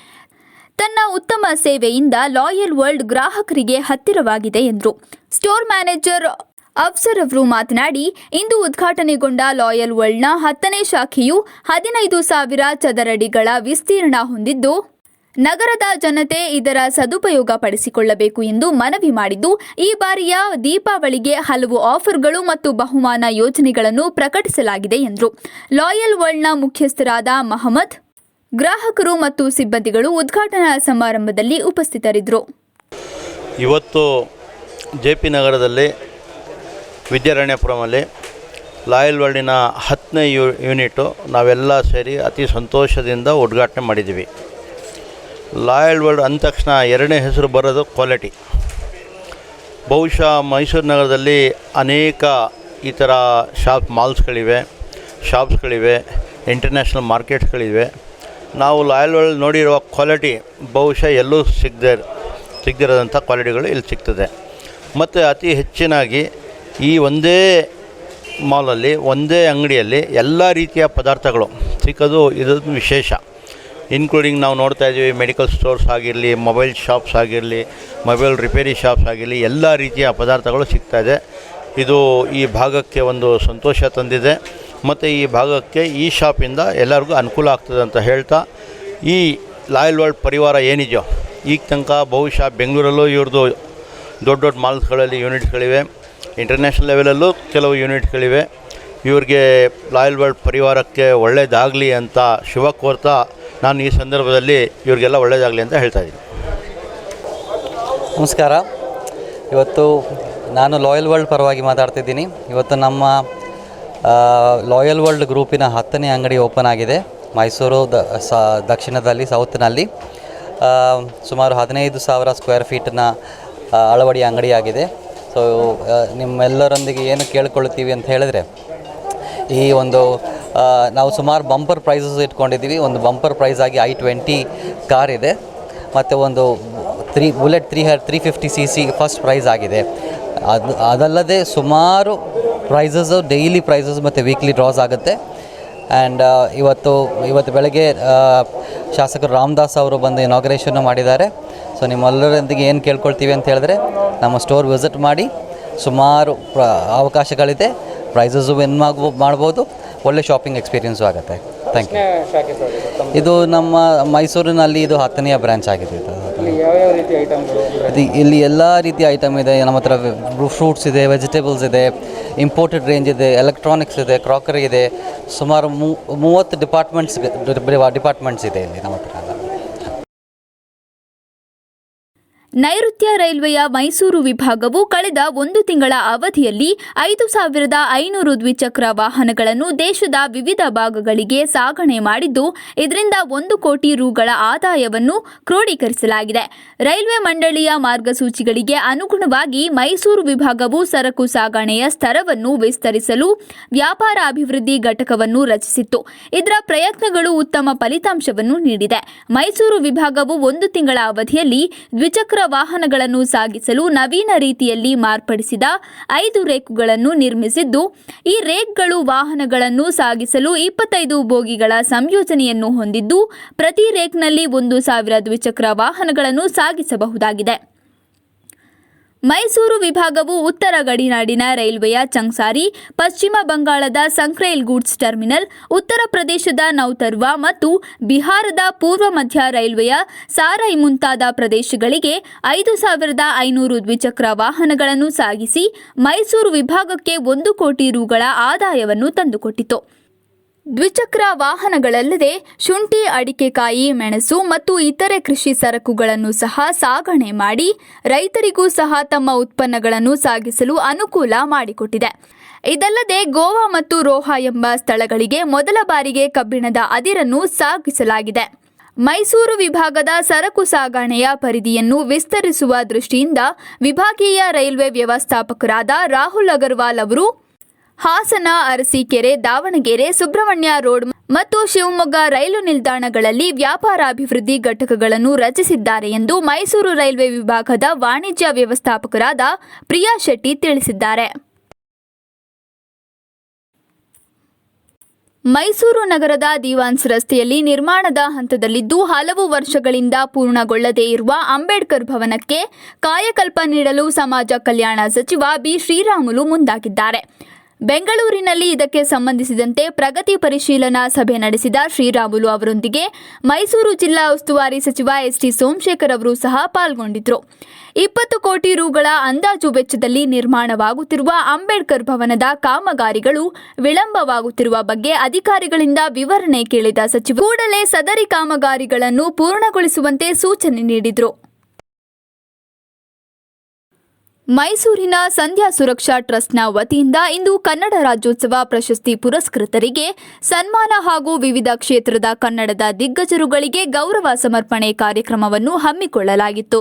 Speaker 1: ತನ್ನ ಉತ್ತಮ ಸೇವೆಯಿಂದ ಲಾಯಲ್ ವರ್ಲ್ಡ್ ಗ್ರಾಹಕರಿಗೆ ಹತ್ತಿರವಾಗಿದೆ ಎಂದರು. ಸ್ಟೋರ್ ಮ್ಯಾನೇಜರ್ ಅಫ್ಸರ್ ಅವರು ಮಾತನಾಡಿ, ಇಂದು ಉದ್ಘಾಟನೆಗೊಂಡ ಲಾಯಲ್ ವರ್ಲ್ಡ್ನ 10ನೇ ಶಾಖೆಯು 15,000 ಚದರಡಿಗಳ ವಿಸ್ತೀರ್ಣ ಹೊಂದಿದ್ದು, ನಗರದ ಜನತೆ ಇದರ ಸದುಪಯೋಗ ಪಡಿಸಿಕೊಳ್ಳಬೇಕು ಎಂದು ಮನವಿ ಮಾಡಿದ್ದು, ಈ ಬಾರಿಯ ದೀಪಾವಳಿಗೆ ಹಲವು ಆಫರ್ಗಳು ಮತ್ತು ಬಹುಮಾನ ಯೋಜನೆಗಳನ್ನು ಪ್ರಕಟಿಸಲಾಗಿದೆ ಎಂದರು. ಲಾಯಲ್ ವರ್ಲ್ಡ್ನ ಮುಖ್ಯಸ್ಥರಾದ ಮಹಮ್ಮದ್, ಗ್ರಾಹಕರು ಮತ್ತು ಸಿಬ್ಬಂದಿಗಳು ಉದ್ಘಾಟನಾ ಸಮಾರಂಭದಲ್ಲಿ ಉಪಸ್ಥಿತರಿದ್ದರು.
Speaker 6: ಇವತ್ತು JP ನಗರದಲ್ಲಿ ವಿದ್ಯಾರಣ್ಯಪುರಮಲ್ಲಿ ಲಾಯಲ್ ವರ್ಲ್ಡಿನ 10ನೇ ಯೂನಿಟು ನಾವೆಲ್ಲ ಸೇರಿ ಅತಿ ಸಂತೋಷದಿಂದ ಉದ್ಘಾಟನೆ ಮಾಡಿದ್ದೀವಿ. ಲಾಯಲ್ ವರ್ಲ್ಡ್ ಅಂದ ತಕ್ಷಣ 2ನೇ ಹೆಸರು ಬರೋದು ಕ್ವಾಲಿಟಿ. ಬಹುಶಃ ಮೈಸೂರು ನಗರದಲ್ಲಿ ಅನೇಕ ಈ ಥರ ಮಾಲ್ಸ್ಗಳಿವೆ, ಶಾಪ್ಸ್ಗಳಿವೆ, ಇಂಟರ್ನ್ಯಾಷನಲ್ ಮಾರ್ಕೆಟ್ಸ್ಗಳಿವೆ. ನಾವು ಲಾಯಲ್ ವರ್ಲ್ಡ್ ನೋಡಿರುವ ಕ್ವಾಲಿಟಿ ಬಹುಶಃ ಎಲ್ಲೂ ಸಿಗದಿರೋದಂಥ ಕ್ವಾಲಿಟಿಗಳು ಇಲ್ಲಿ ಸಿಗ್ತದೆ. ಮತ್ತು ಅತಿ ಹೆಚ್ಚಿನಾಗಿ ಈ ಒಂದೇ ಮಾಲಲ್ಲಿ, ಒಂದೇ ಅಂಗಡಿಯಲ್ಲಿ ಎಲ್ಲ ರೀತಿಯ ಪದಾರ್ಥಗಳು ಸಿಕ್ಕೋದು ಇದೊಂದು ವಿಶೇಷ. ಇನ್ಕ್ಲೂಡಿಂಗ್ ನಾವು ನೋಡ್ತಾ ಇದ್ದೀವಿ ಮೆಡಿಕಲ್ ಸ್ಟೋರ್ಸ್ ಆಗಿರಲಿ, ಮೊಬೈಲ್ ಶಾಪ್ಸ್ ಆಗಿರಲಿ, ಮೊಬೈಲ್ ರಿಪೇರಿ ಶಾಪ್ಸ್ ಆಗಿರಲಿ, ಎಲ್ಲ ರೀತಿಯ ಪದಾರ್ಥಗಳು ಸಿಗ್ತಾಯಿದೆ. ಇದು ಈ ಭಾಗಕ್ಕೆ ಒಂದು ಸಂತೋಷ ತಂದಿದೆ ಮತ್ತು ಈ ಭಾಗಕ್ಕೆ ಈ ಶಾಪಿಂದ ಎಲ್ಲರಿಗೂ ಅನುಕೂಲ ಆಗ್ತದೆ ಅಂತ ಹೇಳ್ತಾ, ಈ ಲಾಯಲ್ ವರ್ಲ್ಡ್ ಪರಿವಾರ ಏನಿದೆಯೋ ಈಗ ತನಕ ಬಹುಶಃ ಬೆಂಗಳೂರಲ್ಲೂ ಇವ್ರದ್ದು ದೊಡ್ಡ ದೊಡ್ಡ ಮಾಲ್ಸ್ಗಳಲ್ಲಿ ಯೂನಿಟ್ಸ್ಗಳಿವೆ, ಇಂಟರ್ನ್ಯಾಷನಲ್ ಲೆವೆಲಲ್ಲೂ ಕೆಲವು ಯೂನಿಟ್ಗಳಿವೆ. ಇವ್ರಿಗೆ ಲಾಯಲ್ ವರ್ಲ್ಡ್ ಪರಿವಾರಕ್ಕೆ ಒಳ್ಳೆಯದಾಗಲಿ ಅಂತ ಶುಭ ಕೋರ್ತಾ ನಾನು ಈ ಸಂದರ್ಭದಲ್ಲಿ ಇವ್ರಿಗೆಲ್ಲ ಒಳ್ಳೆಯದಾಗಲಿ ಅಂತ ಹೇಳ್ತಾ ಇದ್ದೀನಿ.
Speaker 7: ನಮಸ್ಕಾರ. ಇವತ್ತು ನಾನು ಲಾಯಲ್ ವರ್ಲ್ಡ್ ಪರವಾಗಿ ಮಾತಾಡ್ತಿದ್ದೀನಿ. ಇವತ್ತು ನಮ್ಮ ಲಾಯಲ್ ವರ್ಲ್ಡ್ ಗ್ರೂಪಿನ 10ನೇ ಅಂಗಡಿ ಓಪನ್ ಆಗಿದೆ ಮೈಸೂರು ದಕ್ಷಿಣದಲ್ಲಿ, ಸೌತ್ನಲ್ಲಿ. ಸುಮಾರು 15,000 ಸ್ಕ್ವೇರ್ ಫೀಟ್ನ ಅಳವಡಿ ಅಂಗಡಿಯಾಗಿದೆ. ಸೊ ನಿಮ್ಮೆಲ್ಲರೊಂದಿಗೆ ಏನು ಕೇಳ್ಕೊಳ್ತೀವಿ ಅಂತ ಹೇಳಿದ್ರೆ, ಈ ಒಂದು ನಾವು ಸುಮಾರು ಬಂಪರ್ ಪ್ರೈಸಸ್ ಇಟ್ಕೊಂಡಿದ್ದೀವಿ. ಒಂದು ಬಂಪರ್ ಪ್ರೈಸ್ ಆಗಿ i20 ಕಾರ್ ಇದೆ ಮತ್ತು ಒಂದು ಬುಲೆಟ್ 350cc ಫಸ್ಟ್ ಪ್ರೈಸ್ ಆಗಿದೆ. ಅದಲ್ಲದೆ ಸುಮಾರು ಪ್ರೈಸಸ್ಸು, ಡೈಲಿ ಪ್ರೈಸಸ್ ಮತ್ತು ವೀಕ್ಲಿ ಡ್ರಾಸ್ ಆಗುತ್ತೆ. ಆ್ಯಂಡ್ ಇವತ್ತು ಬೆಳಗ್ಗೆ ಶಾಸಕರು ರಾಮದಾಸ್ ಅವರು ಬಂದು ಇನಾಗ್ರೇಷನ್ನು ಮಾಡಿದ್ದಾರೆ. ಸೊ ನಿಮ್ಮೆಲ್ಲರೊಂದಿಗೆ ಏನು ಕೇಳ್ಕೊಳ್ತೀವಿ ಅಂತ ಹೇಳಿದ್ರೆ, ನಮ್ಮ ಸ್ಟೋರ್ ವಿಸಿಟ್ ಮಾಡಿ. ಸುಮಾರು ಅವಕಾಶಗಳಿದೆ, ಪ್ರೈಸಸ್ಸು ವಿನ್ ಮಾಡ್ಬೋದು, ಒಳ್ಳೆ ಶಾಪಿಂಗ್ ಎಕ್ಸ್ಪೀರಿಯನ್ಸು ಆಗುತ್ತೆ. Thank you. ಇದು ನಮ್ಮ ಮೈಸೂರಿನಲ್ಲಿ ಇದು 10ನೇ ಬ್ರ್ಯಾಂಚ್ ಆಗಿದೆ. ಇಲ್ಲಿ ಎಲ್ಲ ರೀತಿಯ ಐಟಮ್ ಇದೆ. ನಮ್ಮ ಹತ್ರ ಫ್ರೂಟ್ಸ್ ಇದೆ, ವೆಜಿಟೇಬಲ್ಸ್ ಇದೆ, ಇಂಪೋರ್ಟೆಡ್ ರೇಂಜ್ ಇದೆ, ಎಲೆಕ್ಟ್ರಾನಿಕ್ಸ್ ಇದೆ, ಕ್ರಾಕರಿ ಇದೆ. ಸುಮಾರು 30 ಡಿಪಾರ್ಟ್ಮೆಂಟ್ಸ್ ಇದೆ ಇಲ್ಲಿ ನಮ್ಮ ಹತ್ರ.
Speaker 1: ನೈಋತ್ಯ ರೈಲ್ವೆಯ ಮೈಸೂರು ವಿಭಾಗವು ಕಳೆದ 1 ತಿಂಗಳ ಅವಧಿಯಲ್ಲಿ 5,500 ದ್ವಿಚಕ್ರ ವಾಹನಗಳನ್ನು ದೇಶದ ವಿವಿಧ ಭಾಗಗಳಿಗೆ ಸಾಗಣೆ ಮಾಡಿದ್ದು, ಇದರಿಂದ 1 ಕೋಟಿ ರುಗಳ ಆದಾಯವನ್ನು ಕ್ರೋಢೀಕರಿಸಲಾಗಿದೆ. ರೈಲ್ವೆ ಮಂಡಳಿಯ ಮಾರ್ಗಸೂಚಿಗಳಿಗೆ ಅನುಗುಣವಾಗಿ ಮೈಸೂರು ವಿಭಾಗವು ಸರಕು ಸಾಗಣೆಯ ಸ್ತರವನ್ನು ವಿಸ್ತರಿಸಲು ವ್ಯಾಪಾರ ಅಭಿವೃದ್ಧಿ ಘಟಕವನ್ನು ರಚಿಸಿತ್ತು. ಇದರ ಪ್ರಯತ್ನಗಳು ಉತ್ತಮ ಫಲಿತಾಂಶವನ್ನು ನೀಡಿದೆ. ಮೈಸೂರು ವಿಭಾಗವು 1 ತಿಂಗಳ ಅವಧಿಯಲ್ಲಿ ದ್ವಿಚಕ್ರ ವಾಹನಗಳನ್ನು ಸಾಗಿಸಲು ನವೀನ ರೀತಿಯಲ್ಲಿ ಮಾರ್ಪಡಿಸಿದ 5 ರೇಕ್ಗಳನ್ನು ನಿರ್ಮಿಸಿದ್ದು, ಈ ರೇಕ್ಗಳು ವಾಹನಗಳನ್ನು ಸಾಗಿಸಲು 25 ಬೋಗಿಗಳ ಸಂಯೋಜನೆಯನ್ನು ಹೊಂದಿದ್ದು, ಪ್ರತಿ ರೇಕ್ನಲ್ಲಿ 1,000 ದ್ವಿಚಕ್ರ ವಾಹನಗಳನ್ನು ಸಾಗಿಸಬಹುದಾಗಿದೆ. ಮೈಸೂರು ವಿಭಾಗವು ಉತ್ತರ ಗಡಿನಾಡಿನ ರೈಲ್ವೆಯ ಚಂಗ್ಸಾರಿ, ಪಶ್ಚಿಮ ಬಂಗಾಳದ ಸಂಕ್ರೇಲ್ ಗೂಡ್ಸ್ ಟರ್ಮಿನಲ್, ಉತ್ತರ ಪ್ರದೇಶದ ನೌತರ್ವಾ ಮತ್ತು ಬಿಹಾರದ ಪೂರ್ವ ಮಧ್ಯ ರೈಲ್ವೆಯ ಸಾರೈ ಮುಂತಾದ ಪ್ರದೇಶಗಳಿಗೆ 5,500 ದ್ವಿಚಕ್ರ ವಾಹನಗಳನ್ನು ಸಾಗಿಸಿ ಮೈಸೂರು ವಿಭಾಗಕ್ಕೆ 1 ಕೋಟಿ ರುಗಳ ಆದಾಯವನ್ನು ತಂದುಕೊಟ್ಟಿತು. ದ್ವಿಚಕ್ರ ವಾಹನಗಳಲ್ಲದೆ ಶುಂಠಿ, ಅಡಿಕೆಕಾಯಿ, ಮೆಣಸು ಮತ್ತು ಇತರೆ ಕೃಷಿ ಸರಕುಗಳನ್ನು ಸಹ ಸಾಗಣೆ ಮಾಡಿ ರೈತರಿಗೂ ಸಹ ತಮ್ಮ ಉತ್ಪನ್ನಗಳನ್ನು ಸಾಗಿಸಲು ಅನುಕೂಲ ಮಾಡಿಕೊಟ್ಟಿದೆ. ಇದಲ್ಲದೆ ಗೋವಾ ಮತ್ತು ರೋಹಾ ಎಂಬ ಸ್ಥಳಗಳಿಗೆ ಮೊದಲ ಬಾರಿಗೆ ಕಬ್ಬಿಣದ ಅದಿರನ್ನು ಸಾಗಿಸಲಾಗಿದೆ. ಮೈಸೂರು ವಿಭಾಗದ ಸರಕು ಸಾಗಣೆಯ ಪರಿಧಿಯನ್ನು ವಿಸ್ತರಿಸುವ ದೃಷ್ಟಿಯಿಂದ ವಿಭಾಗೀಯ ರೈಲ್ವೆ ವ್ಯವಸ್ಥಾಪಕರಾದ ರಾಹುಲ್ ಅಗರ್ವಾಲ್ ಅವರು ಹಾಸನ, ಅರಸೀಕೆರೆ, ದಾವಣಗೆರೆ, ಸುಬ್ರಹ್ಮಣ್ಯ ರೋಡ್ ಮತ್ತು ಶಿವಮೊಗ್ಗ ರೈಲು ನಿಲ್ದಾಣಗಳಲ್ಲಿ ವ್ಯಾಪಾರ ಅಭಿವೃದ್ಧಿ ಘಟಕಗಳನ್ನು ರಚಿಸಿದ್ದಾರೆ ಎಂದು ಮೈಸೂರು ರೈಲ್ವೆ ವಿಭಾಗದ ವಾಣಿಜ್ಯ ವ್ಯವಸ್ಥಾಪಕರಾದ ಪ್ರಿಯಾ ಶೆಟ್ಟಿ ತಿಳಿಸಿದ್ದಾರೆ. ಮೈಸೂರು ನಗರದ ದಿವಾನ್ಸ್ ರಸ್ತೆಯಲ್ಲಿ ನಿರ್ಮಾಣದ ಹಂತದಲ್ಲಿದ್ದು ಹಲವು ವರ್ಷಗಳಿಂದ ಪೂರ್ಣಗೊಳ್ಳದೇ ಇರುವ ಅಂಬೇಡ್ಕರ್ ಭವನಕ್ಕೆ ಕಾಯಕಲ್ಪ ನೀಡಲು ಸಮಾಜ ಕಲ್ಯಾಣ ಸಚಿವ ಬಿ. ಶ್ರೀರಾಮುಲು ಮುಂದಾಗಿದ್ದಾರೆ. ಬೆಂಗಳೂರಿನಲ್ಲಿ ಇದಕ್ಕೆ ಸಂಬಂಧಿಸಿದಂತೆ ಪ್ರಗತಿ ಪರಿಶೀಲನಾ ಸಭೆ ನಡೆಸಿದ ಶ್ರೀರಾಮುಲು ಅವರೊಂದಿಗೆ ಮೈಸೂರು ಜಿಲ್ಲಾ ಉಸ್ತುವಾರಿ ಸಚಿವ ಎಸ್.ಟಿ. ಸೋಮಶೇಖರ್ ಅವರು ಸಹ ಪಾಲ್ಗೊಂಡಿದ್ದರು. 20 ಕೋಟಿ ರುಗಳ ಅಂದಾಜು ವೆಚ್ಚದಲ್ಲಿ ನಿರ್ಮಾಣವಾಗುತ್ತಿರುವ ಅಂಬೇಡ್ಕರ್ ಭವನದ ಕಾಮಗಾರಿಗಳು ವಿಳಂಬವಾಗುತ್ತಿರುವ ಬಗ್ಗೆ ಅಧಿಕಾರಿಗಳಿಂದ ವಿವರಣೆ ಕೇಳಿದ ಸಚಿವರು ಕೂಡಲೇ ಸದರಿ ಕಾಮಗಾರಿಗಳನ್ನು ಪೂರ್ಣಗೊಳಿಸುವಂತೆ ಸೂಚನೆ ನೀಡಿದರು. ಮೈಸೂರಿನ ಸಂಧ್ಯಾ ಸುರಕ್ಷಾ ಟ್ರಸ್ಟ್ನ ವತಿಯಿಂದ ಇಂದು ಕನ್ನಡ ರಾಜ್ಯೋತ್ಸವ ಪ್ರಶಸ್ತಿ ಪುರಸ್ಕೃತರಿಗೆ ಸನ್ಮಾನ ಹಾಗೂ ವಿವಿಧ ಕ್ಷೇತ್ರದ ಕನ್ನಡದ ದಿಗ್ಗಜರುಗಳಿಗೆ ಗೌರವ ಸಮರ್ಪಣೆ ಕಾರ್ಯಕ್ರಮವನ್ನು ಹಮ್ಮಿಕೊಳ್ಳಲಾಗಿತ್ತು.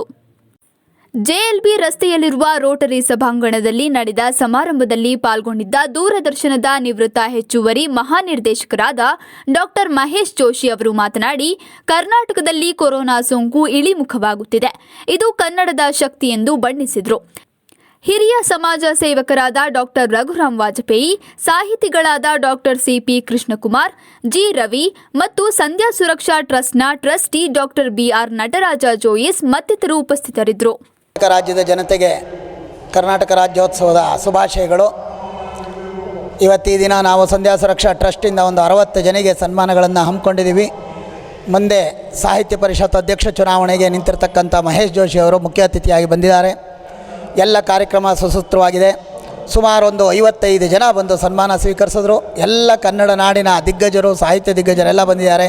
Speaker 1: ಜೆಎಲ್ಬಿ ರಸ್ತೆಯಲ್ಲಿರುವ ರೋಟರಿ ಸಭಾಂಗಣದಲ್ಲಿ ನಡೆದ ಸಮಾರಂಭದಲ್ಲಿ ಪಾಲ್ಗೊಂಡಿದ್ದ ದೂರದರ್ಶನದ ನಿವೃತ್ತ ಹೆಚ್ಚುವರಿ ಮಹಾನಿರ್ದೇಶಕರಾದ ಡಾ. ಮಹೇಶ್ ಜೋಶಿ ಅವರು ಮಾತನಾಡಿ, ಕರ್ನಾಟಕದಲ್ಲಿ ಕೊರೋನಾ ಸೋಂಕು ಇಳಿಮುಖವಾಗುತ್ತಿದೆ. ಇದು ಕನ್ನಡದ ಶಕ್ತಿ ಎಂದು ಬಣ್ಣಿಸಿದರು. ಹಿರಿಯ ಸಮಾಜ ಸೇವಕರಾದ ಡಾ. ರಘುರಾಮ್ ವಾಜಪೇಯಿ, ಸಾಹಿತಿಗಳಾದ ಡಾ. CP Krishnakumar, G. ರವಿ ಮತ್ತು ಸಂಧ್ಯಾ ಸುರಕ್ಷಾ ಟ್ರಸ್ಟ್ನ ಟ್ರಸ್ಟಿ ಡಾ. ಬಿಆರ್ ನಟರಾಜ ಜೋಯಿಸ್ ಮತ್ತಿತರರು ಉಪಸ್ಥಿತರಿದ್ದರು.
Speaker 8: ರಾಜ್ಯದ ಜನತೆಗೆ ಕರ್ನಾಟಕ ರಾಜ್ಯೋತ್ಸವದ ಶುಭಾಶಯಗಳು. ಇವತ್ತು ಈ ದಿನ ನಾವು ಸಂಧ್ಯಾ ಸುರಕ್ಷಾ ಟ್ರಸ್ಟಿಂದ ಒಂದು 60 ಜನರಿಗೆ ಸನ್ಮಾನಗಳನ್ನು ಹಮ್ಮಿಕೊಂಡಿದ್ದೀವಿ. ಮುಂದೆ ಸಾಹಿತ್ಯ ಪರಿಷತ್ ಅಧ್ಯಕ್ಷ ಚುನಾವಣೆಗೆ ನಿಂತಿರ್ತಕ್ಕಂಥ ಮಹೇಶ್ ಜೋಶಿ ಅವರು ಮುಖ್ಯ ಅತಿಥಿಯಾಗಿ ಬಂದಿದ್ದಾರೆ. ಎಲ್ಲ ಕಾರ್ಯಕ್ರಮ ಸುಸೂತ್ರವಾಗಿದೆ. ಸುಮಾರು ಒಂದು 55 ಜನ ಬಂದು ಸನ್ಮಾನ ಸ್ವೀಕರಿಸಿದ್ರು. ಎಲ್ಲ ಕನ್ನಡ ನಾಡಿನ ದಿಗ್ಗಜರು, ಸಾಹಿತ್ಯ ದಿಗ್ಗಜರೆಲ್ಲ ಬಂದಿದ್ದಾರೆ.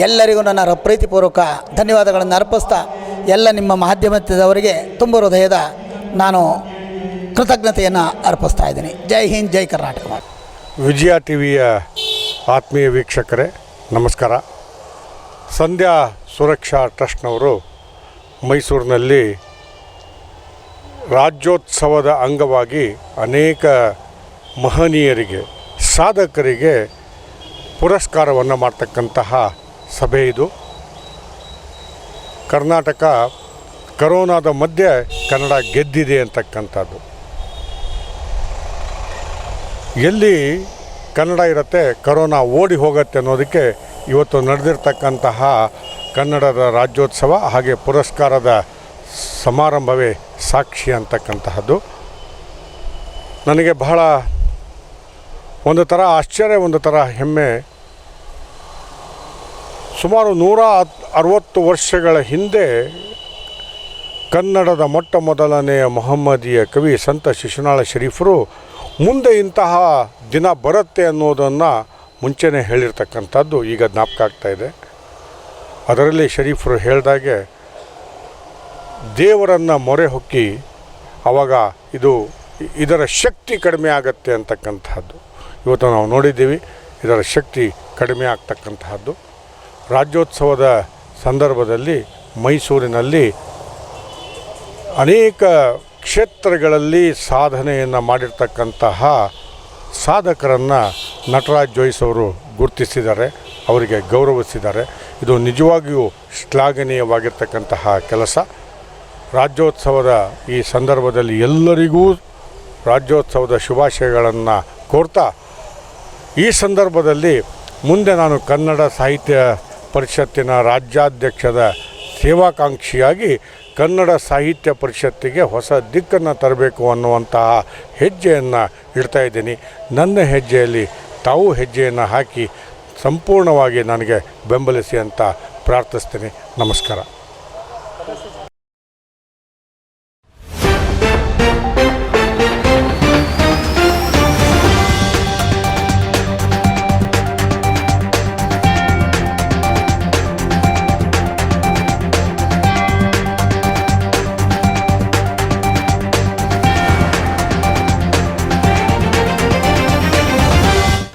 Speaker 8: ಎಲ್ಲರಿಗೂ ನನ್ನ ಪ್ರೀತಿಪೂರ್ವಕ ಧನ್ಯವಾದಗಳನ್ನು ಅರ್ಪಿಸ್ತಾ ಎಲ್ಲ ನಿಮ್ಮ ಮಾಧ್ಯಮದವರಿಗೆ ತುಂಬ ಹೃದಯದ ನಾನು ಕೃತಜ್ಞತೆಯನ್ನು ಅರ್ಪಿಸ್ತಾ ಇದ್ದೀನಿ. ಜೈ ಹಿಂದ್, ಜೈ ಕರ್ನಾಟಕ.
Speaker 9: ವಿಜಯ ಟಿವಿಯ ಆತ್ಮೀಯ ವೀಕ್ಷಕರೇ ನಮಸ್ಕಾರ. ಸಂಧ್ಯಾ ಸುರಕ್ಷಾ ಟ್ರಸ್ಟ್ನವರು ಮೈಸೂರಿನಲ್ಲಿ ರಾಜ್ಯೋತ್ಸವದ ಅಂಗವಾಗಿ ಅನೇಕ ಮಹನೀಯರಿಗೆ, ಸಾಧಕರಿಗೆ ಪುರಸ್ಕಾರವನ್ನು ಮಾಡ್ತಕ್ಕಂತಹ ಸಭೆ ಇದು. ಕರ್ನಾಟಕ ಕರೋನಾದ ಮಧ್ಯೆ ಕನ್ನಡ ಗೆದ್ದಿದೆ ಅಂತಕ್ಕಂಥದ್ದು. ಎಲ್ಲಿ ಕನ್ನಡ ಇರುತ್ತೆ ಕರೋನಾ ಓಡಿ ಹೋಗುತ್ತೆ ಅನ್ನೋದಕ್ಕೆ ಇವತ್ತು ನಡೆದಿರ್ತಕ್ಕಂತಹ ಕನ್ನಡದ ರಾಜ್ಯೋತ್ಸವ ಹಾಗೆ ಪುರಸ್ಕಾರದ ಸಮಾರಂಭವೇ ಸಾಕ್ಷಿ ಅಂತಕ್ಕಂತಹದ್ದು. ನನಗೆ ಬಹಳ ಒಂದು ಥರ ಆಶ್ಚರ್ಯ, ಒಂದು ಥರ ಹೆಮ್ಮೆ. ಸುಮಾರು 160 ವರ್ಷಗಳ ಹಿಂದೆ ಕನ್ನಡದ ಮೊಟ್ಟ ಮೊದಲನೆಯ ಮೊಹಮ್ಮದೀಯ ಕವಿ ಸಂತ ಶಿಶುನಾಳ ಶರೀಫರು ಮುಂದೆ ಇಂತಹ ದಿನ ಬರುತ್ತೆ ಅನ್ನೋದನ್ನು ಮುಂಚೆನೇ ಹೇಳಿರ್ತಕ್ಕಂಥದ್ದು ಈಗ ಜ್ಞಾಪಕ ಆಗ್ತಾಯಿದೆ. ಅದರಲ್ಲಿ ಶರೀಫರು ಹೇಳಿದಾಗೆ ದೇವರನ್ನು ಮೊರೆ ಹೊಕ್ಕಿ ಆವಾಗ ಇದರ ಶಕ್ತಿ ಕಡಿಮೆ ಆಗುತ್ತೆ ಅಂತಕ್ಕಂತಹದ್ದು ಇವತ್ತು ನಾವು ನೋಡಿದ್ದೀವಿ. ಇದರ ಶಕ್ತಿ ಕಡಿಮೆ ಆಗ್ತಕ್ಕಂತಹದ್ದು ರಾಜ್ಯೋತ್ಸವದ ಸಂದರ್ಭದಲ್ಲಿ ಮೈಸೂರಿನಲ್ಲಿ ಅನೇಕ ಕ್ಷೇತ್ರಗಳಲ್ಲಿ ಸಾಧನೆಯನ್ನು ಮಾಡಿರ್ತಕ್ಕಂತಹ ಸಾಧಕರನ್ನು ನಟರಾಜ್ ಜೋಯಿಸ್ ಅವರು ಗುರುತಿಸಿದ್ದಾರೆ, ಅವರಿಗೆ ಗೌರವಿಸಿದ್ದಾರೆ. ಇದು ನಿಜವಾಗಿಯೂ ಶ್ಲಾಘನೀಯವಾಗಿರ್ತಕ್ಕಂತಹ ಕೆಲಸ. ರಾಜ್ಯೋತ್ಸವದ ಈ ಸಂದರ್ಭದಲ್ಲಿ ಎಲ್ಲರಿಗೂ ರಾಜ್ಯೋತ್ಸವದ ಶುಭಾಶಯಗಳನ್ನು ಕೋರ್ತಾ, ಈ ಸಂದರ್ಭದಲ್ಲಿ ಮುಂದೆ ನಾನು ಕನ್ನಡ ಸಾಹಿತ್ಯ ಪರಿಷತ್ತಿನ ರಾಜ್ಯಾಧ್ಯಕ್ಷದ ಸೇವಾಕಾಂಕ್ಷಿಯಾಗಿ ಕನ್ನಡ ಸಾಹಿತ್ಯ ಪರಿಷತ್ತಿಗೆ ಹೊಸ ದಿಕ್ಕನ್ನು ತರಬೇಕು ಅನ್ನುವಂತಹ ಹೆಜ್ಜೆಯನ್ನು ಇಡ್ತಾ ಇದ್ದೀನಿ. ನನ್ನ ಹೆಜ್ಜೆಯಲ್ಲಿ ತಾವು ಹೆಜ್ಜೆಯನ್ನು ಹಾಕಿ ಸಂಪೂರ್ಣವಾಗಿ ನನಗೆ ಬೆಂಬಲಿಸಿ ಅಂತ ಪ್ರಾರ್ಥಿಸ್ತೀನಿ. ನಮಸ್ಕಾರ.